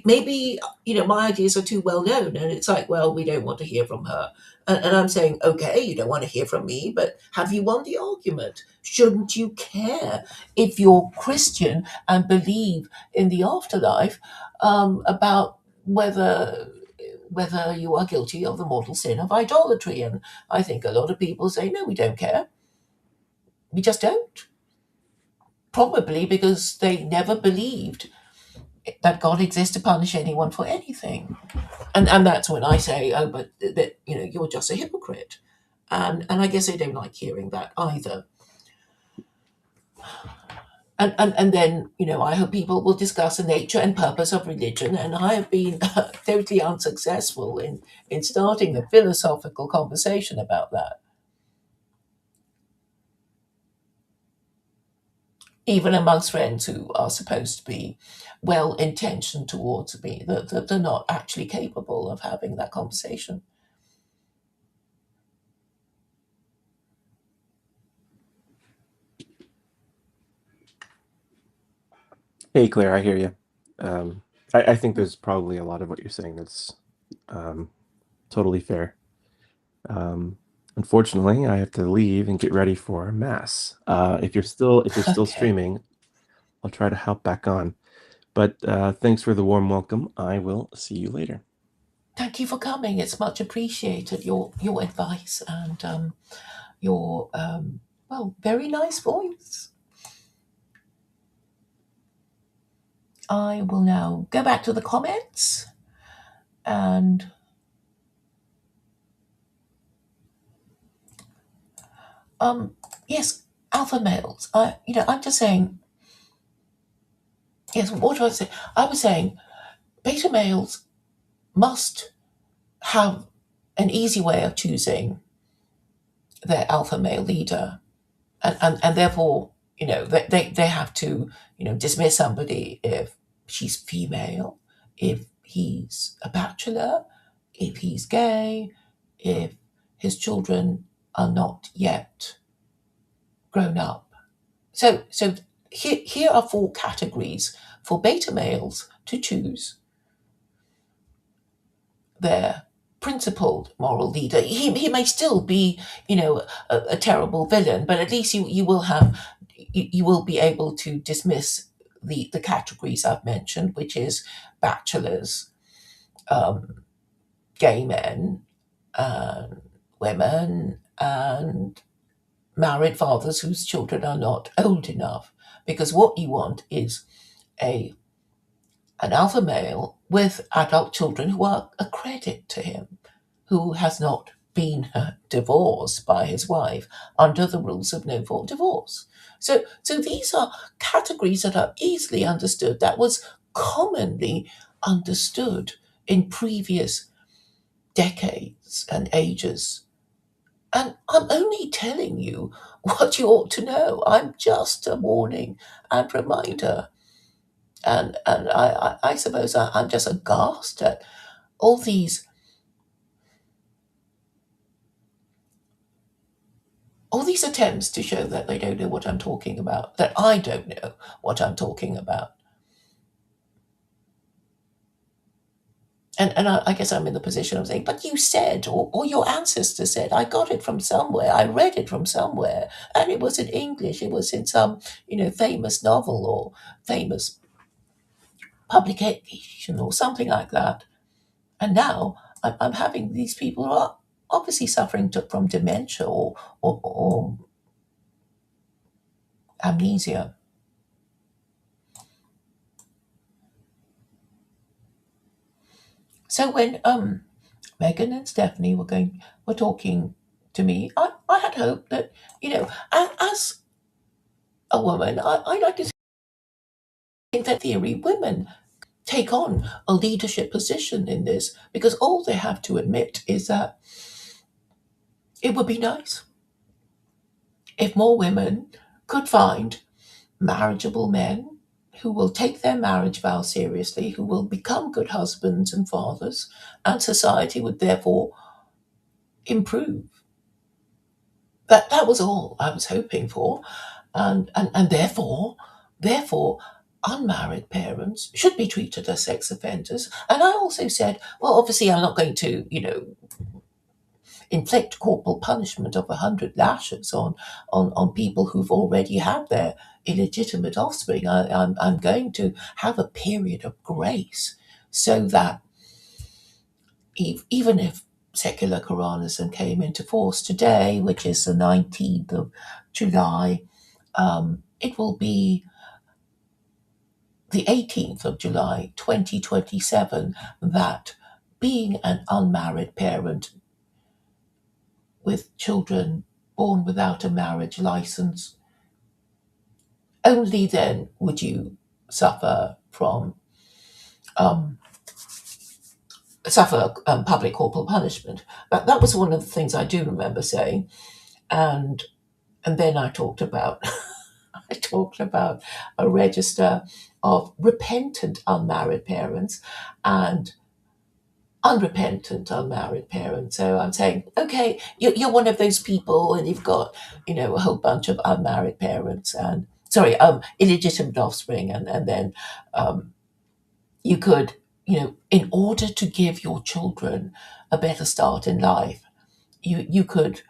maybe my ideas are too well known, and it's like, well, we don't want to hear from her. And I'm saying, okay, you don't want to hear from me, but have you won the argument? Shouldn't you care if you're Christian and believe in the afterlife, about whether you are guilty of the mortal sin of idolatry? And I think a lot of people say, no, we don't care. We just don't. Probably because they never believed that God exists to punish anyone for anything. And that's when I say, oh, but that you're just a hypocrite. And I guess they don't like hearing that either. And then I hope people will discuss the nature and purpose of religion, and I have been totally unsuccessful in starting a philosophical conversation about that, even amongst friends who are supposed to be well intentioned towards me, that they're not actually capable of having that conversation. Hey, Claire, I hear you. Um, I think there's probably a lot of what you're saying that's um, totally fair. Um, Unfortunately, I have to leave and get ready for mass. If you're still Okay. streaming, I'll try to hop back on. But thanks for the warm welcome. I will see you later. Thank you for coming. It's much appreciated, your advice, and your well, very nice voice. I will now go back to the comments and yes, alpha males. I'm just saying. Yes, what was I say? I was saying beta males must have an easy way of choosing their alpha male leader, and therefore, they have to, dismiss somebody if she's female, if he's a bachelor, if he's gay, if his children are not yet grown up. So here are four categories for beta males to choose their principled moral leader. He may still be, a terrible villain, but at least you will have you will be able to dismiss the categories I've mentioned, which is bachelors, um, gay men, and women, and married fathers whose children are not old enough. Because what you want is a an alpha male with adult children who are a credit to him, who has not been divorced by his wife under the rules of no fault divorce. So these are categories that are easily understood. That was commonly understood in previous decades and ages. And I'm only telling you what you ought to know. I'm just a warning and reminder. And I suppose I'm just aghast at all these attempts to show that they don't know what I'm talking about, that I don't know what I'm talking about. And I guess I'm in the position of saying, but you said, or your ancestor said, I got it from somewhere, I read it from somewhere, and it was in English, it was in some, famous novel or famous publication or something like that. And now I'm having these people who are obviously suffering from dementia or amnesia. So when Megan and Stephanie were talking to me, I had hoped that, as a woman, I like to think that theory women take on a leadership position in this, because all they have to admit is that it would be nice if more women could find marriageable men who will take their marriage vow seriously, who will become good husbands and fathers, and society would therefore improve. That was all I was hoping for, and therefore unmarried parents should be treated as sex offenders. And I also said, well, obviously I'm not going to, inflict corporal punishment of 100 lashes on people who've already had their illegitimate offspring. I'm going to have a period of grace so that even if secular Quranism came into force today, which is the 19th of July, it will be the 18th of July 2027 that being an unmarried parent with children born without a marriage license, only then would you suffer from public corporal punishment. That was one of the things I do remember saying, and then I talked about a register of repentant unmarried parents and unrepentant unmarried parents. So I'm saying, okay, you're one of those people, and you've got, a whole bunch of unmarried parents and sorry, illegitimate offspring, and then you could, in order to give your children a better start in life, you could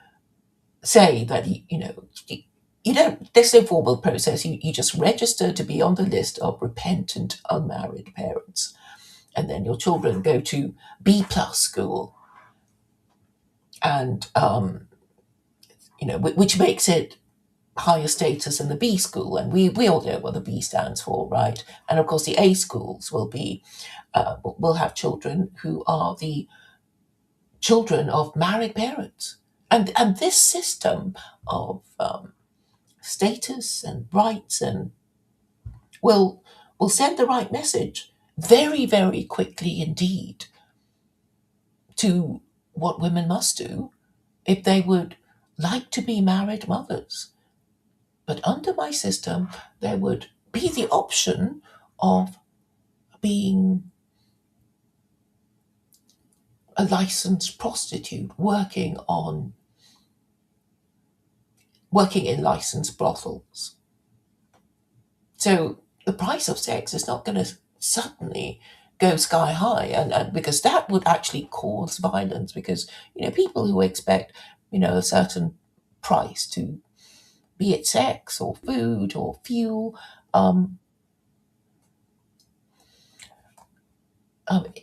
say that you don't. There's no formal process. You just register to be on the list of repentant unmarried parents, and then your children go to B plus school, and which makes it higher status than the B school, and we all know what the B stands for, right? And of course, the A schools will have children who are the children of married parents, and this system of status and rights and will send the right message very, very quickly indeed to what women must do if they would like to be married mothers. But under my system, there would be the option of being a licensed prostitute working in licensed brothels. So the price of sex is not going to suddenly go sky high, and because that would actually cause violence. Because people who expect a certain price to, be it sex or food or fuel,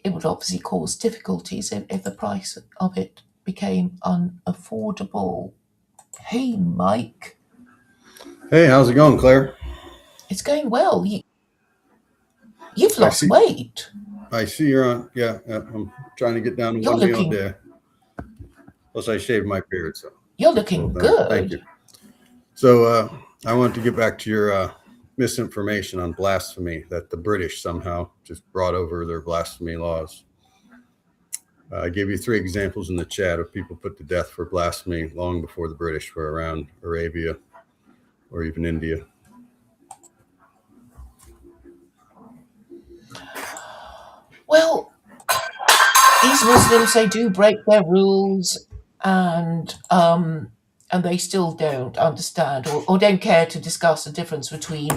it would obviously cause difficulties if the price of it became unaffordable. Hey, Mike. Hey, how's it going, Claire? It's going well. You've I lost see. weight. I see you're on. Yeah, I'm trying to get down to You're one meal a looking day. Plus, I shaved my beard, so. You're looking Well, thank good. you. So, I want to get back to your misinformation on blasphemy that the British somehow just brought over their blasphemy laws. I gave you 3 examples in the chat of people put to death for blasphemy long before the British were around Arabia or even India. Well, these Muslims, they do break their rules, and they still don't understand or don't care to discuss the difference between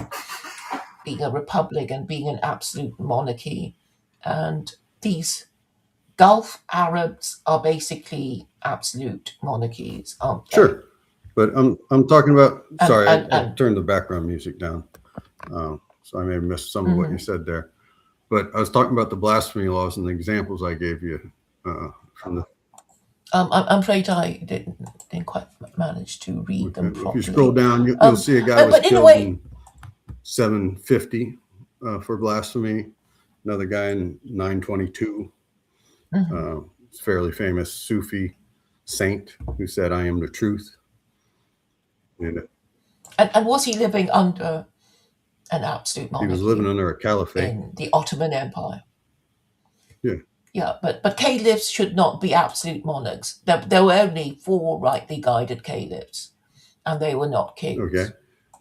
being a republic and being an absolute monarchy. And these Gulf Arabs are basically absolute monarchies, aren't they? Sure, but I'm talking about. Sorry, I And turned the background music down, so I may have missed some of what you said there. But I was talking about the blasphemy laws and the examples I gave you from the. I'm afraid I didn't quite manage to read them properly. If you scroll down, you'll see a guy was killed in 750 for blasphemy. Another guy in 922. Fairly famous Sufi saint who said, "I am the truth." And was he living under an absolute monarchy? He was living under a caliphate in the Ottoman Empire. Yeah. Yeah, but caliphs should not be absolute monarchs. There were only 4 rightly guided caliphs, and they were not kings. Okay.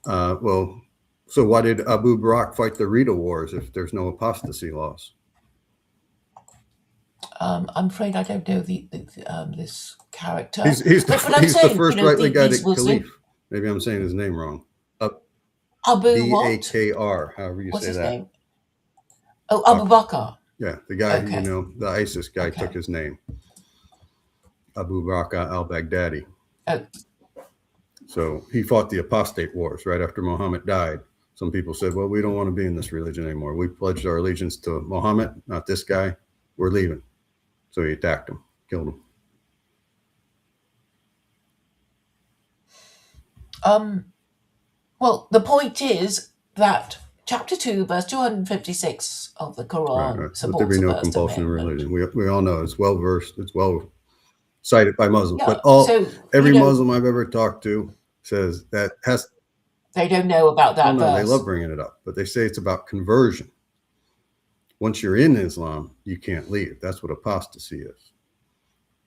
Well, so why did Abu Bakr fight the Rita Wars if there's no apostasy laws? I'm afraid I don't know this character. He's the first rightly guided caliph. Maybe I'm saying his name wrong. Abu what? Bakr, however you What's say his that. name? Oh, Abu Bakr. Yeah, the guy, Okay. the ISIS guy took his name. Abu Bakr al-Baghdadi. Oh. So he fought the apostate wars right after Muhammad died. Some people said, well, we don't want to be in this religion anymore. We pledged our allegiance to Muhammad, not this guy. We're leaving. So he attacked him, killed him. Well, the point is that chapter 2, verse 256 of the Quran Right. supports Let there be no the First compulsion in Amendment. religion. We all know it's well versed. It's well cited by Muslims. Yeah, But every Muslim I've ever talked to says that they don't know about that verse. They love bringing it up, but they say it's about conversion. Once you're in Islam, you can't leave. That's what apostasy is.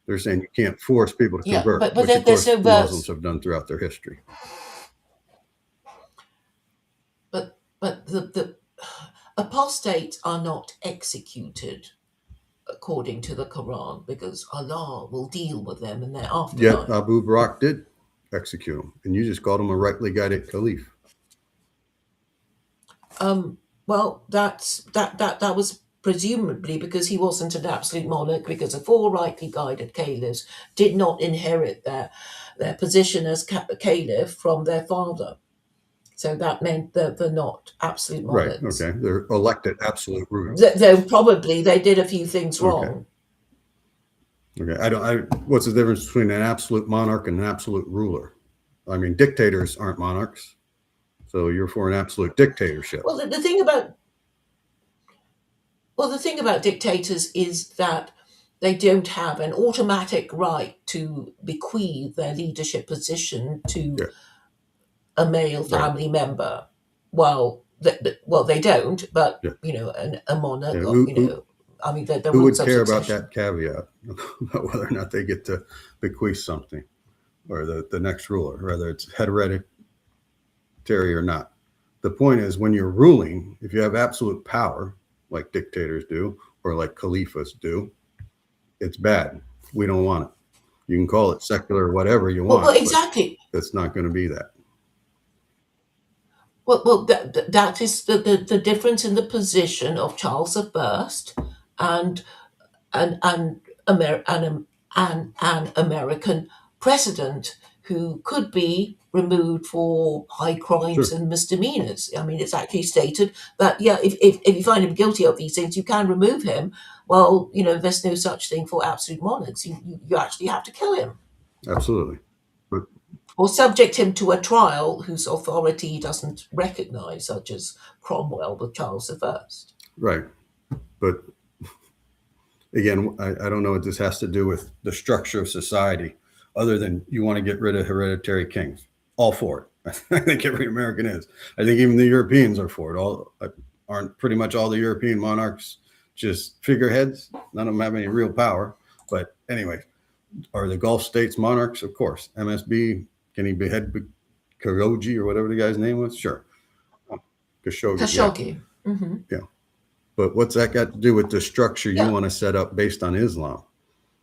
They're saying you can't force people to convert, but which of course the Muslims have done throughout their history. But the apostates are not executed according to the Quran, because Allah will deal with them in their afterlife. Yet Abu Bakr did execute him, and you just called him a rightly guided caliph. Well, that was presumably because he wasn't an absolute monarch, because the 4 rightly guided caliphs did not inherit their position as caliph from their father. So that meant that they're not absolute monarchs. Right, okay. They're elected absolute rulers. Though probably they did a few things wrong. Okay. What's the difference between an absolute monarch and an absolute ruler? I mean, dictators aren't monarchs. So you're for an absolute dictatorship. Well, the thing about dictators is that they don't have an automatic right to bequeath their leadership position to a male family member. Well, they don't, but a monarch, I mean, the Who would rules of care about succession. that caveat about whether or not they get to bequeath something, or the next ruler, whether it's hereditary or not? The point is, when you're ruling, if you have absolute power, like dictators do, or like caliphs do, it's bad. We don't want it. You can call it secular, whatever you Well, want, but exactly. that's not going to be that. Well, that is the difference in the position of Charles I and and an American president who could be removed for high crimes Sure, and misdemeanors. I mean, it's actually stated that, yeah, if you find him guilty of these things, you can remove him. Well, there's no such thing for absolute monarchs. You actually have to kill him absolutely. But or subject him to a trial whose authority he doesn't recognize, such as Cromwell with Charles I. right. But again, I don't know what this has to do with the structure of society, other than you want to get rid of hereditary kings. All for it. I think every American is. I think even the Europeans are for it. Aren't pretty much all the European monarchs just figureheads? None of them have any real power. But anyway, are the Gulf states monarchs? Of course. MSB, can he behead Khashoggi or whatever the guy's name was? Sure. Khashoggi, yeah. Khashoggi. Mm-hmm. Yeah. But what's that got to do with the structure you Yeah. want to set up based on Islam?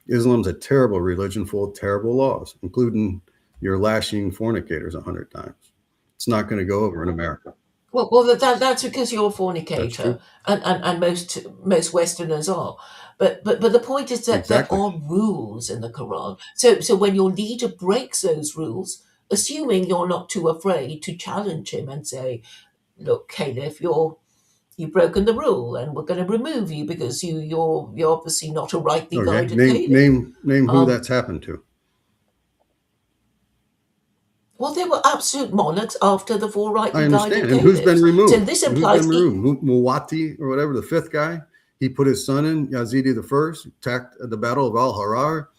Islam's a terrible religion full of terrible laws, including you're lashing fornicators 100 times. It's not going to go over in America. Well, that's because you're a That's fornicator, true. and most Westerners are. But the point is that there Exactly. are rules in the Quran. So when your leader breaks those rules, assuming you're not too afraid to challenge him and say, "Look, Caliph, you've broken the rule, and we're going to remove you because you're obviously not a rightly Okay. guided caliph." Name who Um, that's happened to. well, they were absolute monarchs after the four I rightly guided understand. And who's been caliphs. So removed? this Who's been implies, removed? Muwati or whatever, the fifth guy. He put his son in, Yazidi the first, attacked at the Battle of Al-Harar.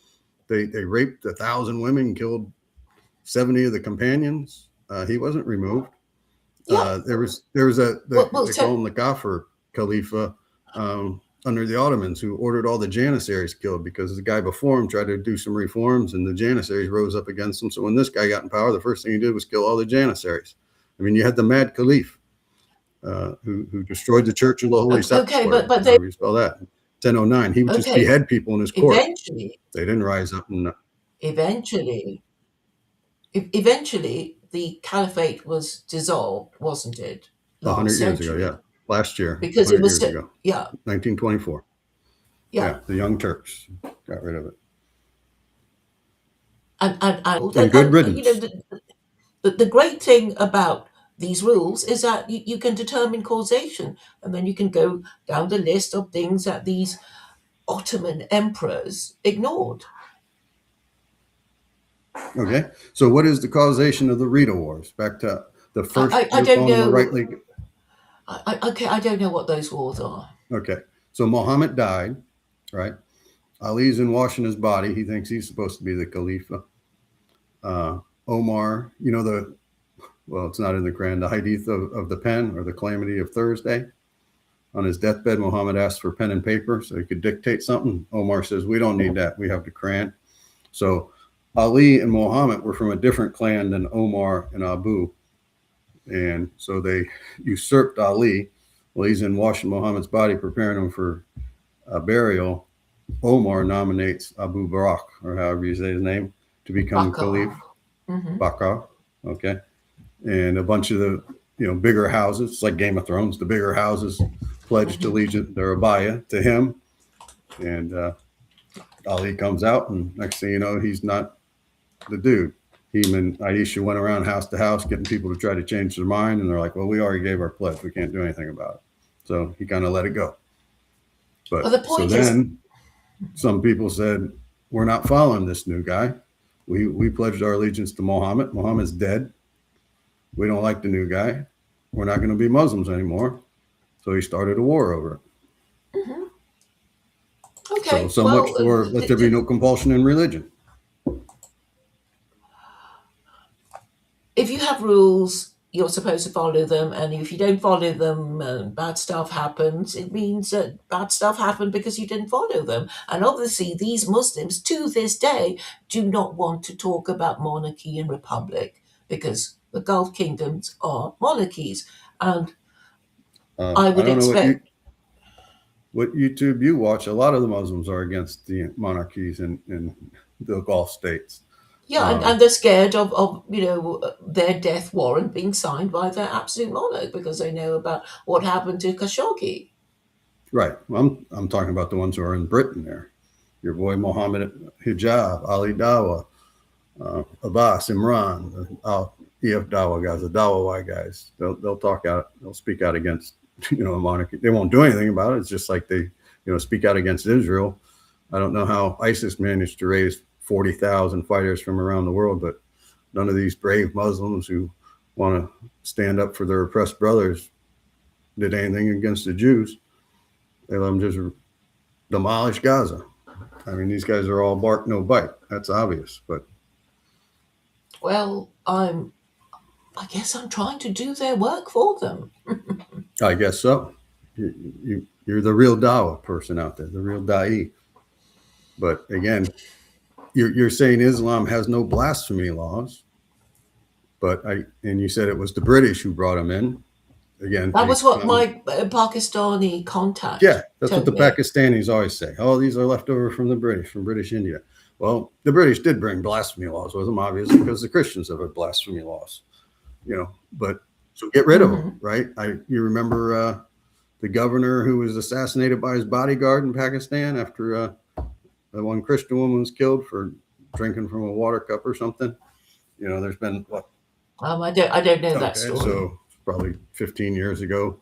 They raped 1,000 women, killed 70 of the companions. He wasn't removed. yeah. There was Well, they call him the Ghaffar Khalifa, under the Ottomans, who ordered all the Janissaries killed because the guy before him tried to do some reforms and the Janissaries rose up against him. So when this guy got in power, the first thing he did was kill all the Janissaries. I mean, you had the Mad Caliph, who destroyed the Church of the Holy okay, Sepulchre, but they however you spell that. 1009. He would just okay. behead people in his court. Eventually, They didn't rise up and eventually, eventually, the caliphate was dissolved, wasn't it? 100 Last years ago, yeah. century, Last year, because it 100 was years ago, yeah, 1924. yeah, Yeah, the Young Turks got rid of it. and Good riddance. the great thing about these rules is that you can determine causation, and then you can go down the list of things that these Ottoman emperors ignored. Okay, so what is the causation of the Rita Wars? Back to the first, I you're don't calling the know. rightly. Okay, I don't know what those wars are. Okay, so Muhammad died, right? Ali's in washing his body. He thinks he's supposed to be the Khalifa. Omar, well, it's not in the Quran, the hadith of the pen, or the calamity of Thursday. On his deathbed, Muhammad asked for pen and paper so he could dictate something. Omar says, we don't need that. We have the Quran. So Ali and Muhammad were from a different clan than Omar and Abu. And so they usurped Ali. Well, he's in washing Muhammad's body, preparing him for burial. Omar nominates Abu Bakr, or however you say his name, to become Caliph. Mm-hmm. Bakr, okay. And a bunch of the bigger houses, it's like Game of Thrones, the bigger houses pledged allegiance, their abaya, to him. And Ali comes out, and next thing you know, he's not the dude. He and Aisha went around house to house getting people to try to change their mind, and they're like, well, we already gave our pledge. We can't do anything about it. So he kind of let it go. But Well, the point so is, then some people said, we're not following this new guy. We pledged our allegiance to Muhammad. Muhammad's dead. We don't like the new guy. We're not going to be Muslims anymore. So he started a war over it. mm-hmm. Okay, So much for let there be no compulsion in religion. if you have rules, you're supposed to follow them, and if you don't follow them, bad stuff happens. It means that bad stuff happened because you didn't follow them. And obviously, these Muslims to this day do not want to talk about monarchy and republic because the Gulf kingdoms are monarchies, and I I would don't know expect. what YouTube you watch. A lot of the Muslims are against the monarchies in the Gulf states. Yeah, and they're scared of their death warrant being signed by their absolute monarch because they know about what happened to Khashoggi. Right. Well, I'm talking about the ones who are in Britain there. Your boy Mohammed Hijab, Ali Dawa, Abbas, Imran, EF Dawa guys, the Dawa Y guys. They'll talk out. They'll speak out against a monarchy. They won't do anything about it. It's just like they speak out against Israel. I don't know how ISIS managed to raise 40,000 fighters from around the world, but none of these brave Muslims who want to stand up for their oppressed brothers did anything against the Jews. They let them just demolish Gaza. I mean, these guys are all bark, no bite. That's obvious, but Well, I guess I'm trying to do their work for them. I guess so. You're the real Dawa person out there, the real Da'i. But again, you're saying Islam has no blasphemy laws, and you said it was the British who brought them in. Again, That was what my Pakistani contact that's what told the me. Pakistanis always say. Oh, these are left over from the British, from British India. Well, the British did bring blasphemy laws with them, obviously, because the Christians have blasphemy laws. But so get rid of them, right? You remember the governor who was assassinated by his bodyguard in Pakistan after the one Christian woman was killed for drinking from a water cup or something. There's been what? I don't know that story. So probably 15 years ago,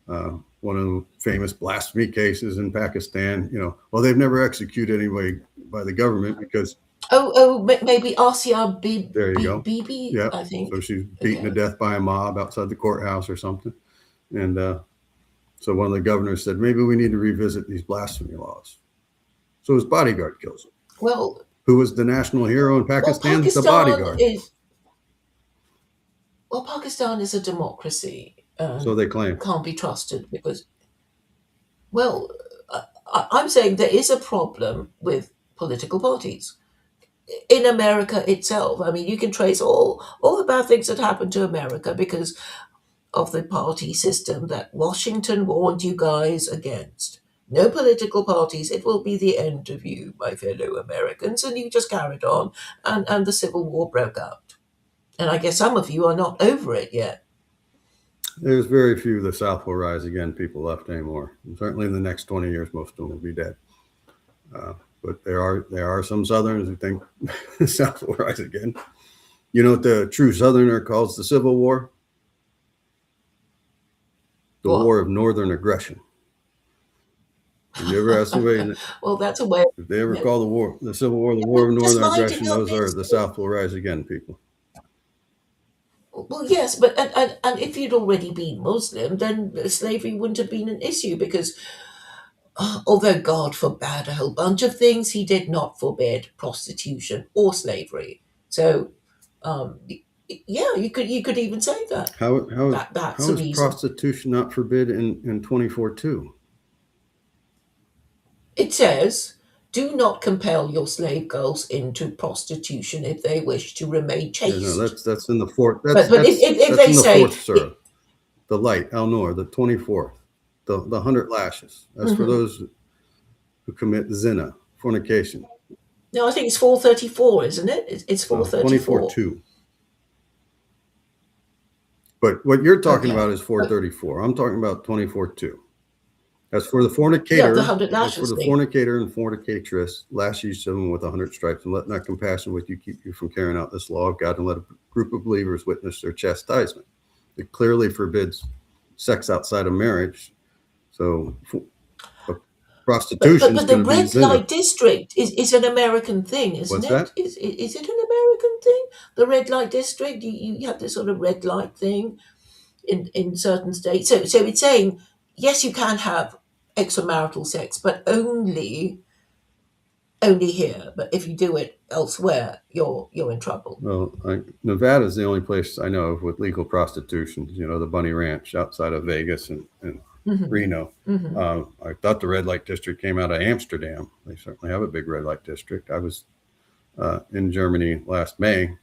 one of the famous blasphemy cases in Pakistan. Well, they've never executed anybody by the government because. Maybe Asia There you go. Bibi, Yeah. I think. So she's beaten to death by a mob outside the courthouse or something. And so one of the governors said, maybe we need to revisit these blasphemy laws. So his bodyguard kills him. Well, who was the national hero in Pakistan? The bodyguard. Pakistan is a democracy. So they claim. Can't be trusted because, well, I'm saying there is a problem with political parties. In America itself, I mean, you can trace all the bad things that happened to America because of the party system that Washington warned you guys against. No political parties, it will be the end of you, my fellow Americans. And you just carried on, and the Civil War broke out. And I guess some of you are not over it yet. There's very few the South will rise again people left anymore. And certainly in the next 20 years, most of them will be dead. But there are some Southerners who think the South will rise again. You know what the true Southerner calls the Civil War? The War of Northern Aggression. Have you ever asked somebody? Well, that's a way. If they ever call the Civil War, the War of Northern Aggression, those are the South will rise again people. Well, yes, but and if you'd already been Muslim, then slavery wouldn't have been an issue because although God forbade a whole bunch of things, he did not forbid prostitution or slavery. So, yeah, you could even say that. How That's is prostitution not forbidden in 24:2? It says, "Do not compel your slave girls into prostitution if they wish to remain chaste." Yeah, no, that's in the fourth. But if they say fourth surah, the light Al Nur, the 24th, the 100 lashes. That's for those who commit zina, fornication. No, I think it's 434, isn't it? It's 434. 24:2. But what you're talking about is 434. I'm talking about 24:2. That's for the fornicator. Yeah, the 100 lashes. That's for the fornicator and fornicatress. Lash each of them with 100 stripes, and let not compassion with you keep you from carrying out this law of God, and let a group of believers witness their chastisement. It clearly forbids sex outside of marriage. So prostitution. But the red light district is an American thing, isn't What's it? That? Is it an American thing? The red light district. You have this sort of red light thing in certain states. So it's saying yes, you can have extramarital sex, but only only here, but if you do it elsewhere, you're in trouble. Well, Nevada is the only place I know of with legal prostitution. You know, the Bunny Ranch outside of Vegas and Mhm. Reno. Mhm. I thought the red light district came out of Amsterdam. They certainly have a big red light district. I was in Germany last May.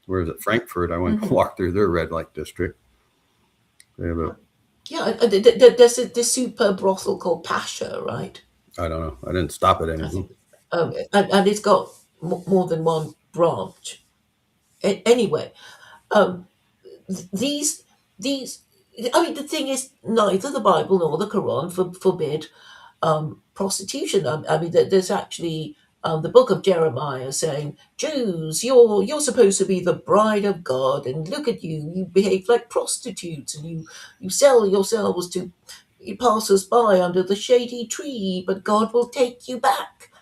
Where is it? Frankfurt. I went to walk through their red light district. They have a, Yeah, there's this super brothel called Pasha, right? I don't know. I didn't stop at any I of them. think, and it's got more than one branch. Anyway, um, these. I mean, the thing is, neither the Bible nor the Quran forbid prostitution. I mean, there's actually the book of Jeremiah saying, "Jews, you're supposed to be the bride of God, and look at you, you behave like prostitutes, and you sell yourselves to passers by under the shady tree, but God will take you back."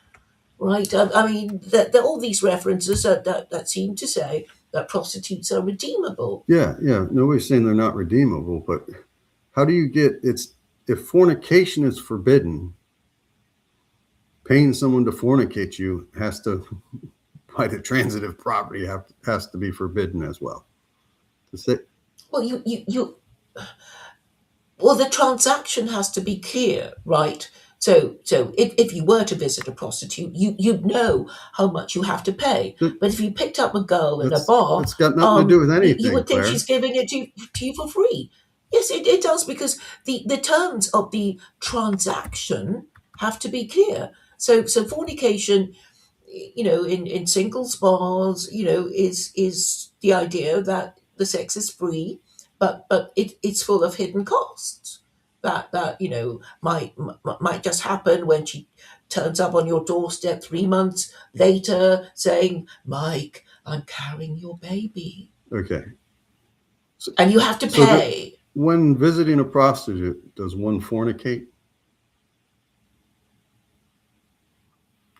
Right? I mean, all these references that seem to say that prostitutes are redeemable. Yeah. Nobody's saying they're not redeemable, but how do you get if fornication is forbidden, paying someone to fornicate you has to, by the transitive property, has to be forbidden as well. To say, Well, well, the transaction has to be clear, right? So if you were to visit a prostitute, you'd know how much you have to pay. But if you picked up a girl in a bar, it's got nothing to do with anything, you would think Claire. she's giving it to you for free. Yes, it does, because the terms of the transaction have to be clear. So fornication, in singles bars, is the idea that the sex is free, but it's full of hidden costs that might just happen when she turns up on your doorstep 3 months later saying, "Mike, I'm carrying your baby," Okay. and you have to pay. When visiting a prostitute, does one fornicate?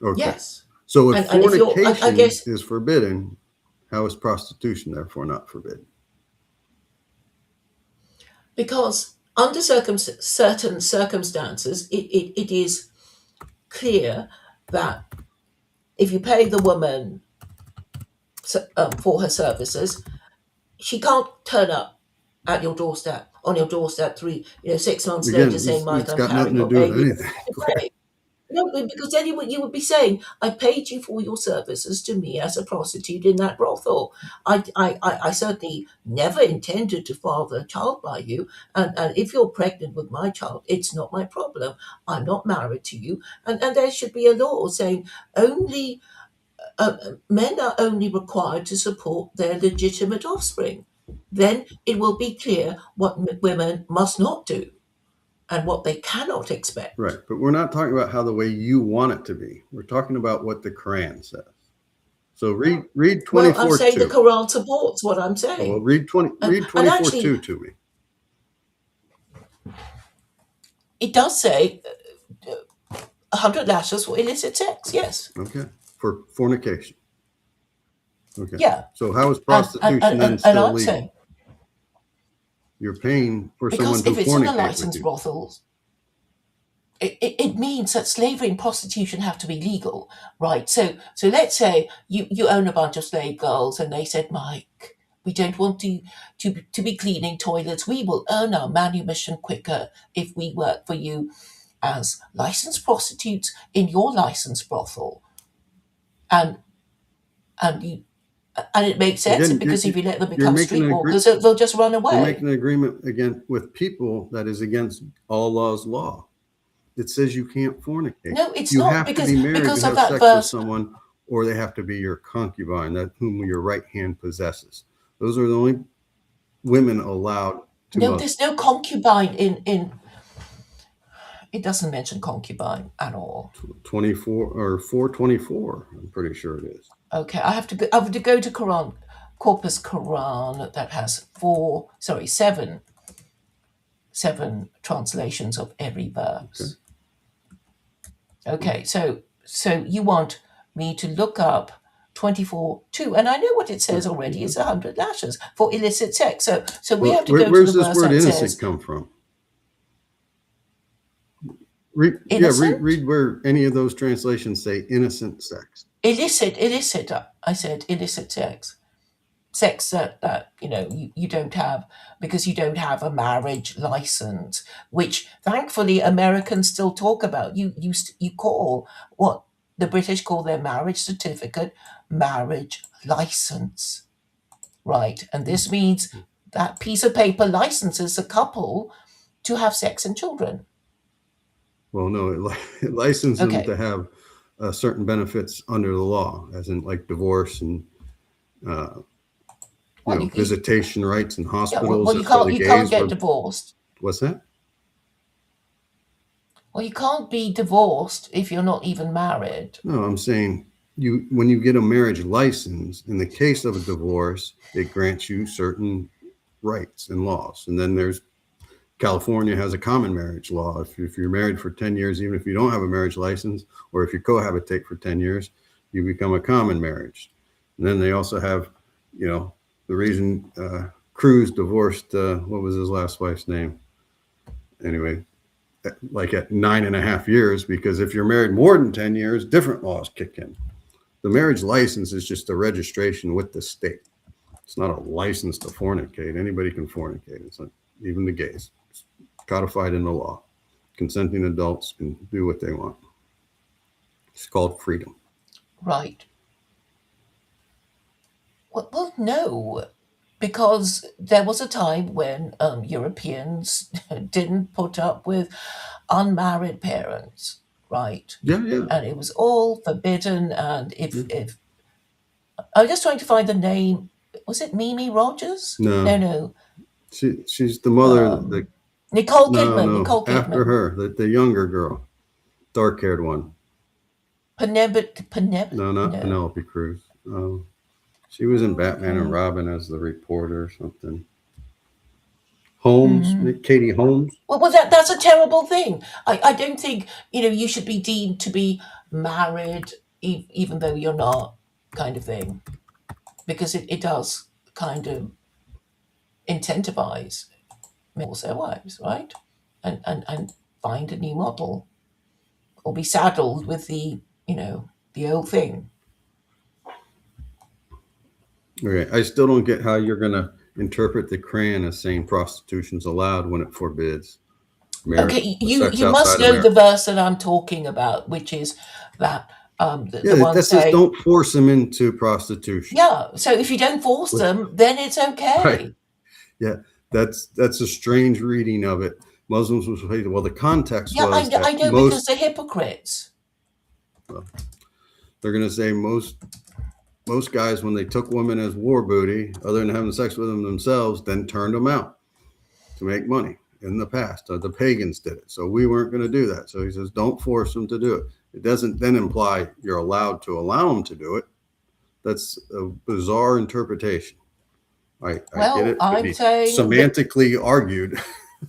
Okay. Yes. So if And if you're, fornication I guess, is forbidden, how is prostitution therefore not forbidden? because under certain circumstances, it is clear that if you pay the woman for her services, she can't turn up at your doorstep, on your doorstep 6 months Again, later saying, "Mike, it's I'm got carrying nothing to your do with baby." anything. Okay. No, because then you would be saying, "I paid you for your services to me as a prostitute in that brothel. I certainly never intended to father a child by you, and if you're pregnant with my child, it's not my problem. I'm not married to you." And there should be a law saying only men are only required to support their legitimate offspring. Then it will be clear what women must not do and what they cannot expect. Right. But we're not talking about how the way you want it to be. We're talking about what the Quran says. So read Well, I'm 24:2. saying the Quran supports what I'm saying. Well, read 24:2 to me. It does say 100 lashes for illicit sex. Yes. Okay. For fornication. Okay. Yeah. So how is prostitution then And still I'm legal? saying, You're paying for someone because to if it's in a fornicate with licensed you. brothels, it means that slavery and prostitution have to be legal, right? So let's say you own a bunch of slave girls and they said, "Mike, we don't want to be cleaning toilets. We will earn our manumission quicker if we work for you as licensed prostitutes in your licensed brothel." And you and it makes sense, Again, because if you let them you're become making an streetwalkers, they'll just run You're away. making an agreement again with people that is against Allah's law. It says you can't fornicate. No, it's You not, have because to be married because to of have that sex with verse. someone, or they have to be your concubine, that whom your right hand possesses. Those are the only women allowed to No, most. there's no concubine in. It doesn't mention concubine at all. 24 or 424. I'm pretty sure it is. Okay, I have to go to Quran, Corpus Quran, that has seven translations of every verse. Okay, so you want me to look up 24:2, and I know what it says already. It's 100 lashes for illicit sex. So we have to go to the Where's this verse word that innocent says, come from? Innocent? read where any of those translations say innocent sex. Illicit. I said illicit sex. Sex that you don't have because you don't have a marriage license, which thankfully Americans still talk about. You call what the British call their marriage certificate marriage license, right? And this means that piece of paper licenses a couple to have sex and children. Well, no, it licenses them Okay. to have certain benefits under the law, as in like divorce and uh, Well, visitation rights in yeah. hospitals. Well, That's why the you can't gays get were. divorced. What's that? Well, you can't be divorced if you're not even married. No, I'm saying when you get a marriage license, in the case of a divorce, it grants you certain rights and laws. And then there's California has a common marriage law. If you're married for 10 years, even if you don't have a marriage license, or if you cohabitate for 10 years, you become a common marriage. And then they also have, the reason Cruz divorced, what was his last wife's name? Anyway, like at 9.5 years, because if you're married more than 10 years, different laws kick in. The marriage license is just a registration with the state. It's not a license to fornicate. Anybody can fornicate. It's not even the gays. It's codified in the law. Consenting adults can do what they want. It's called freedom. Right. Well, no, because there was a time when Europeans didn't put up with unmarried parents, right? Yeah. And it was all forbidden. And Yeah. if I'm just trying to find the name, was it Mimi Rogers? No, No. she's the mother. Nicole No, Kidman. no. Nicole After Kidman. her, the younger girl, dark-haired one. No, not No. Penelope Cruz. She was in Batman and Okay. Robin as the reporter or something. Holmes, Katie Holmes. Well, that's a terrible thing. I don't think you should be deemed to be married even though you're not, kind of thing, because it does kind of incentivize men to divorce their wives, right? And find a new model or be saddled with the old thing. Okay, I still don't get how you're going to interpret the Quran as saying prostitution's allowed when it forbids Okay, sex you must outside of know the marriage. verse that I'm talking about, which is that the Yeah, one that says saying, don't force them into prostitution. yeah. So if you don't force With- them, then it's Right. okay. Yeah, that's a strange reading of it. Muslims will say, well, the context Yeah, was that I know because they're hypocrites. they're going to say most guys, when they took women as war booty, other than having sex with them themselves, then turned them out to make money in the past. The pagans did it. So we weren't going to do that. So he says, don't force them to do it. It doesn't then imply you're allowed to allow them to do it. That's a bizarre interpretation. I Well, get it. I'm He saying that, semantically argued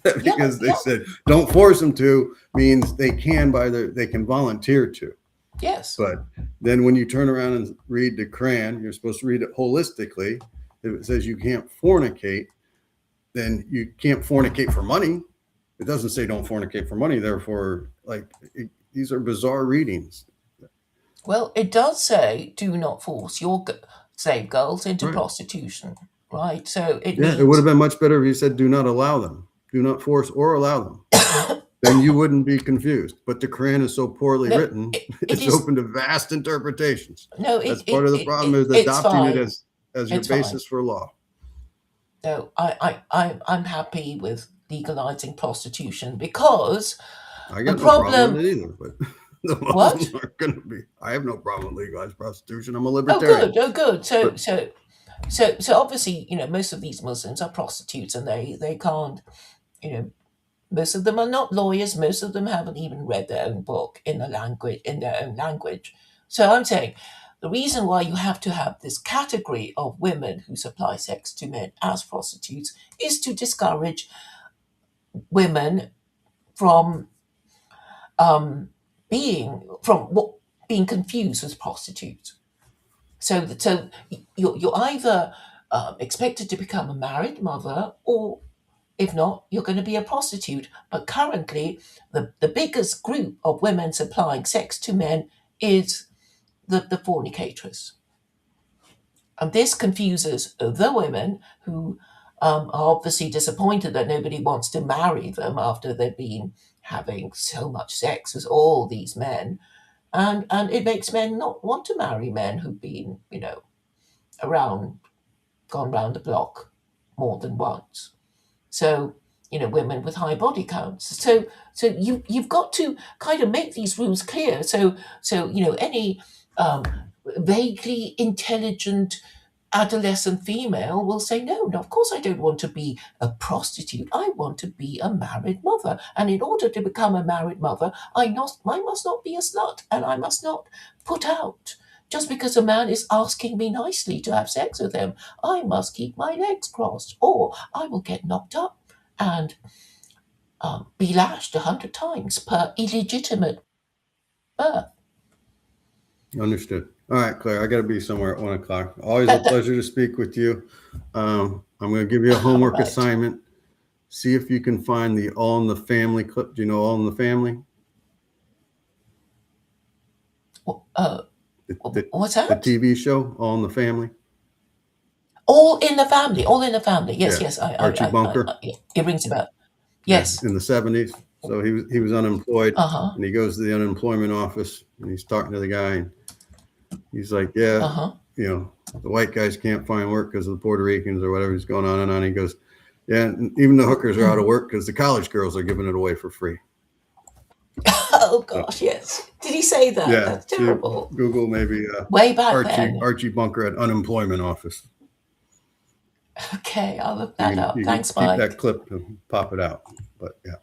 that yeah, because they yeah, said don't force them to means they can they can volunteer to. yes. But then when you turn around and read the Quran, you're supposed to read it holistically. If it says you can't fornicate, then you can't fornicate for money. It doesn't say don't fornicate for money. Therefore, these are bizarre readings. Well, it does say do not force your slave girls into Right. prostitution, right? So it Yeah, it would have means been much better if you said do not allow them, do not force or allow them. Then you wouldn't be confused. But the Quran is so poorly no, written, it it's is open to vast interpretations. no, That's part of the problem is it's adopting it fine. as your It's fine. basis for law. No, I'm happy with legalizing prostitution because I the got no problem problem. with it either, but the What? Muslims aren't going to be. I have no problem with legalized prostitution. I'm a Oh, libertarian. good. Oh, good. But So obviously, most of these Muslims are prostitutes, and they can't. Most of them are not lawyers. Most of them haven't even read their own book in their own language. So I'm saying the reason why you have to have this category of women who supply sex to men as prostitutes is to discourage women from being confused with prostitutes. So you're either expected to become a married mother or If not, you're going to be a prostitute. But currently, the biggest group of women supplying sex to men is the fornicatress. And this confuses the women who are obviously disappointed that nobody wants to marry them after they've been having so much sex with all these men. And it makes men not want to marry men who've been, around, gone round the block more than once. So, women with high body counts. So you've got to kind of make these rules clear. So any vaguely intelligent adolescent female will say, no, of course I don't want to be a prostitute. I want to be a married mother. And in order to become a married mother, I must not be a slut, and I must not put out. Just because a man is asking me nicely to have sex with him, I must keep my legs crossed, or I will get knocked up and be lashed 100 times per illegitimate birth. Understood. All right, Claire, I got to be somewhere at 1:00. Always a That, that, pleasure to speak with you. I'm going to give you a homework right. assignment. See if you can find the All in the Family clip. Do you know All in the Family? What's The that? TV show, All in the Family? All in the Family. All in the Family. Yes, Yeah. yes. Archie Bunker. It rings a bell. Yeah, Yes. in the 70s. So he was unemployed, Uh-huh. and he goes to the unemployment office, and he's talking to the guy, and he's like, yeah, Uh-huh. The white guys can't find work because of the Puerto Ricans or whatever's going on. And on. He goes, yeah, and even the hookers are out of work because the college girls are giving it away for free. Oh gosh, yes. Did he say that? Yeah. That's terrible. Google maybe Way back then. Archie Bunker at unemployment office. Okay, I'll look that up. You Thanks, can keep Mike. that clip and pop it out. But yeah.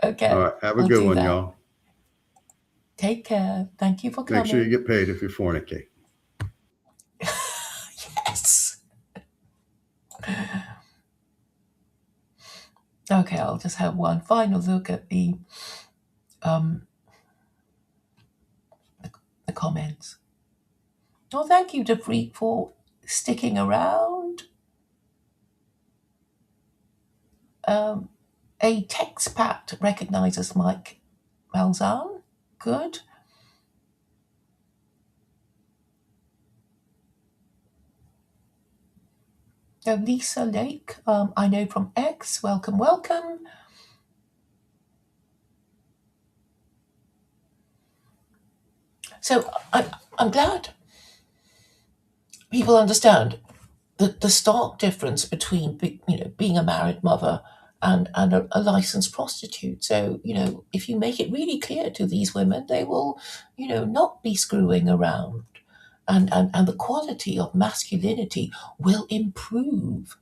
Okay. All right. Have a I'll good do one, that. y'all. Take care. Thank you for coming. Make sure you get paid if you fornicate. Yes. Okay, I'll just have one final look at the comments. Oh, thank you to Freak for sticking around. A textpat recognizes Mike Malzahn. Good. Lisa Lake, I know from X. Welcome, welcome. So I'm glad people understand the stark difference between being a married mother and a licensed prostitute. So if you make it really clear to these women, they will not be screwing around, and the quality of masculinity will improve.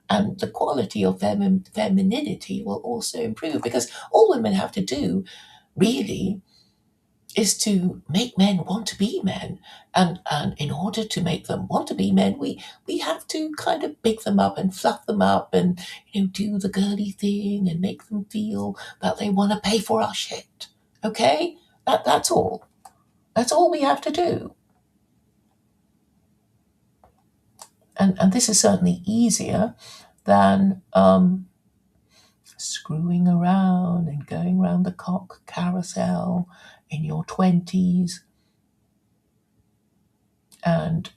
And the quality of femininity will also improve, because all women have to do really is to make men want to be men. And in order to make them want to be men, we have to kind of big them up and fluff them up and do the girly thing and make them feel that they want to pay for our shit. Okay? That's all. That's all we have to do. And this is certainly easier than screwing around and going around the cock carousel in your 20s and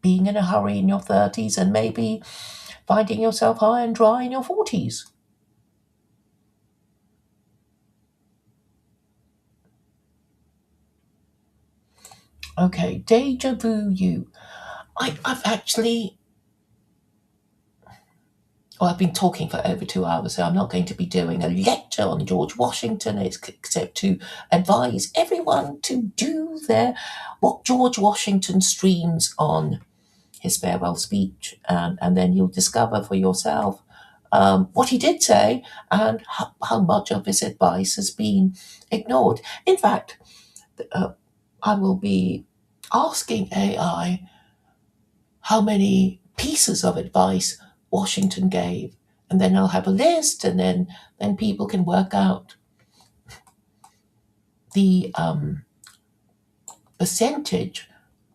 being in a hurry in your 30s and maybe finding yourself high and dry in your 40s. Okay, deja vu you. I've actually... I've been talking for over 2 hours, so I'm not going to be doing a lecture on George Washington, except to advise everyone to do what George Washington streams on his farewell speech, and then you'll discover for yourself what he did say and how much of his advice has been ignored. In fact, I will be asking AI how many pieces of advice Washington gave, and then I'll have a list, and then people can work out the percentage,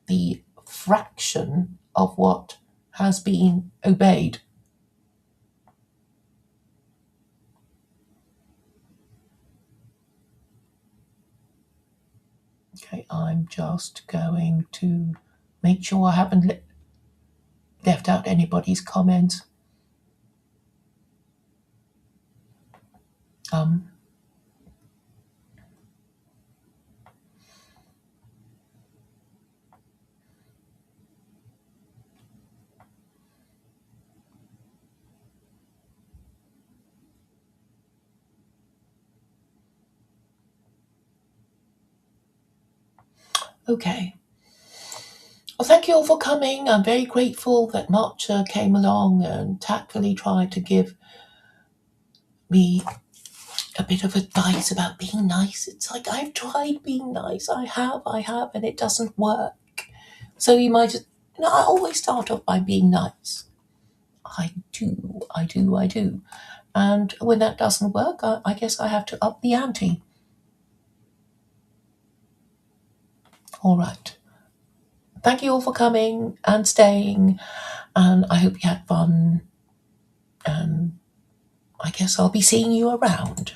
the fraction of what has been obeyed. Okay, I'm just going to make sure I haven't left out anybody's comments. Okay. Well, thank you all for coming. I'm very grateful that March came along and tactfully tried to give me a bit of advice about being nice. It's like I've tried being nice. I have, and it doesn't work. So you might, I always start off by being nice. I do. And when that doesn't work, I guess I have to up the ante. All right. Thank you all for coming and staying, and I hope you had fun. And I guess I'll be seeing you around.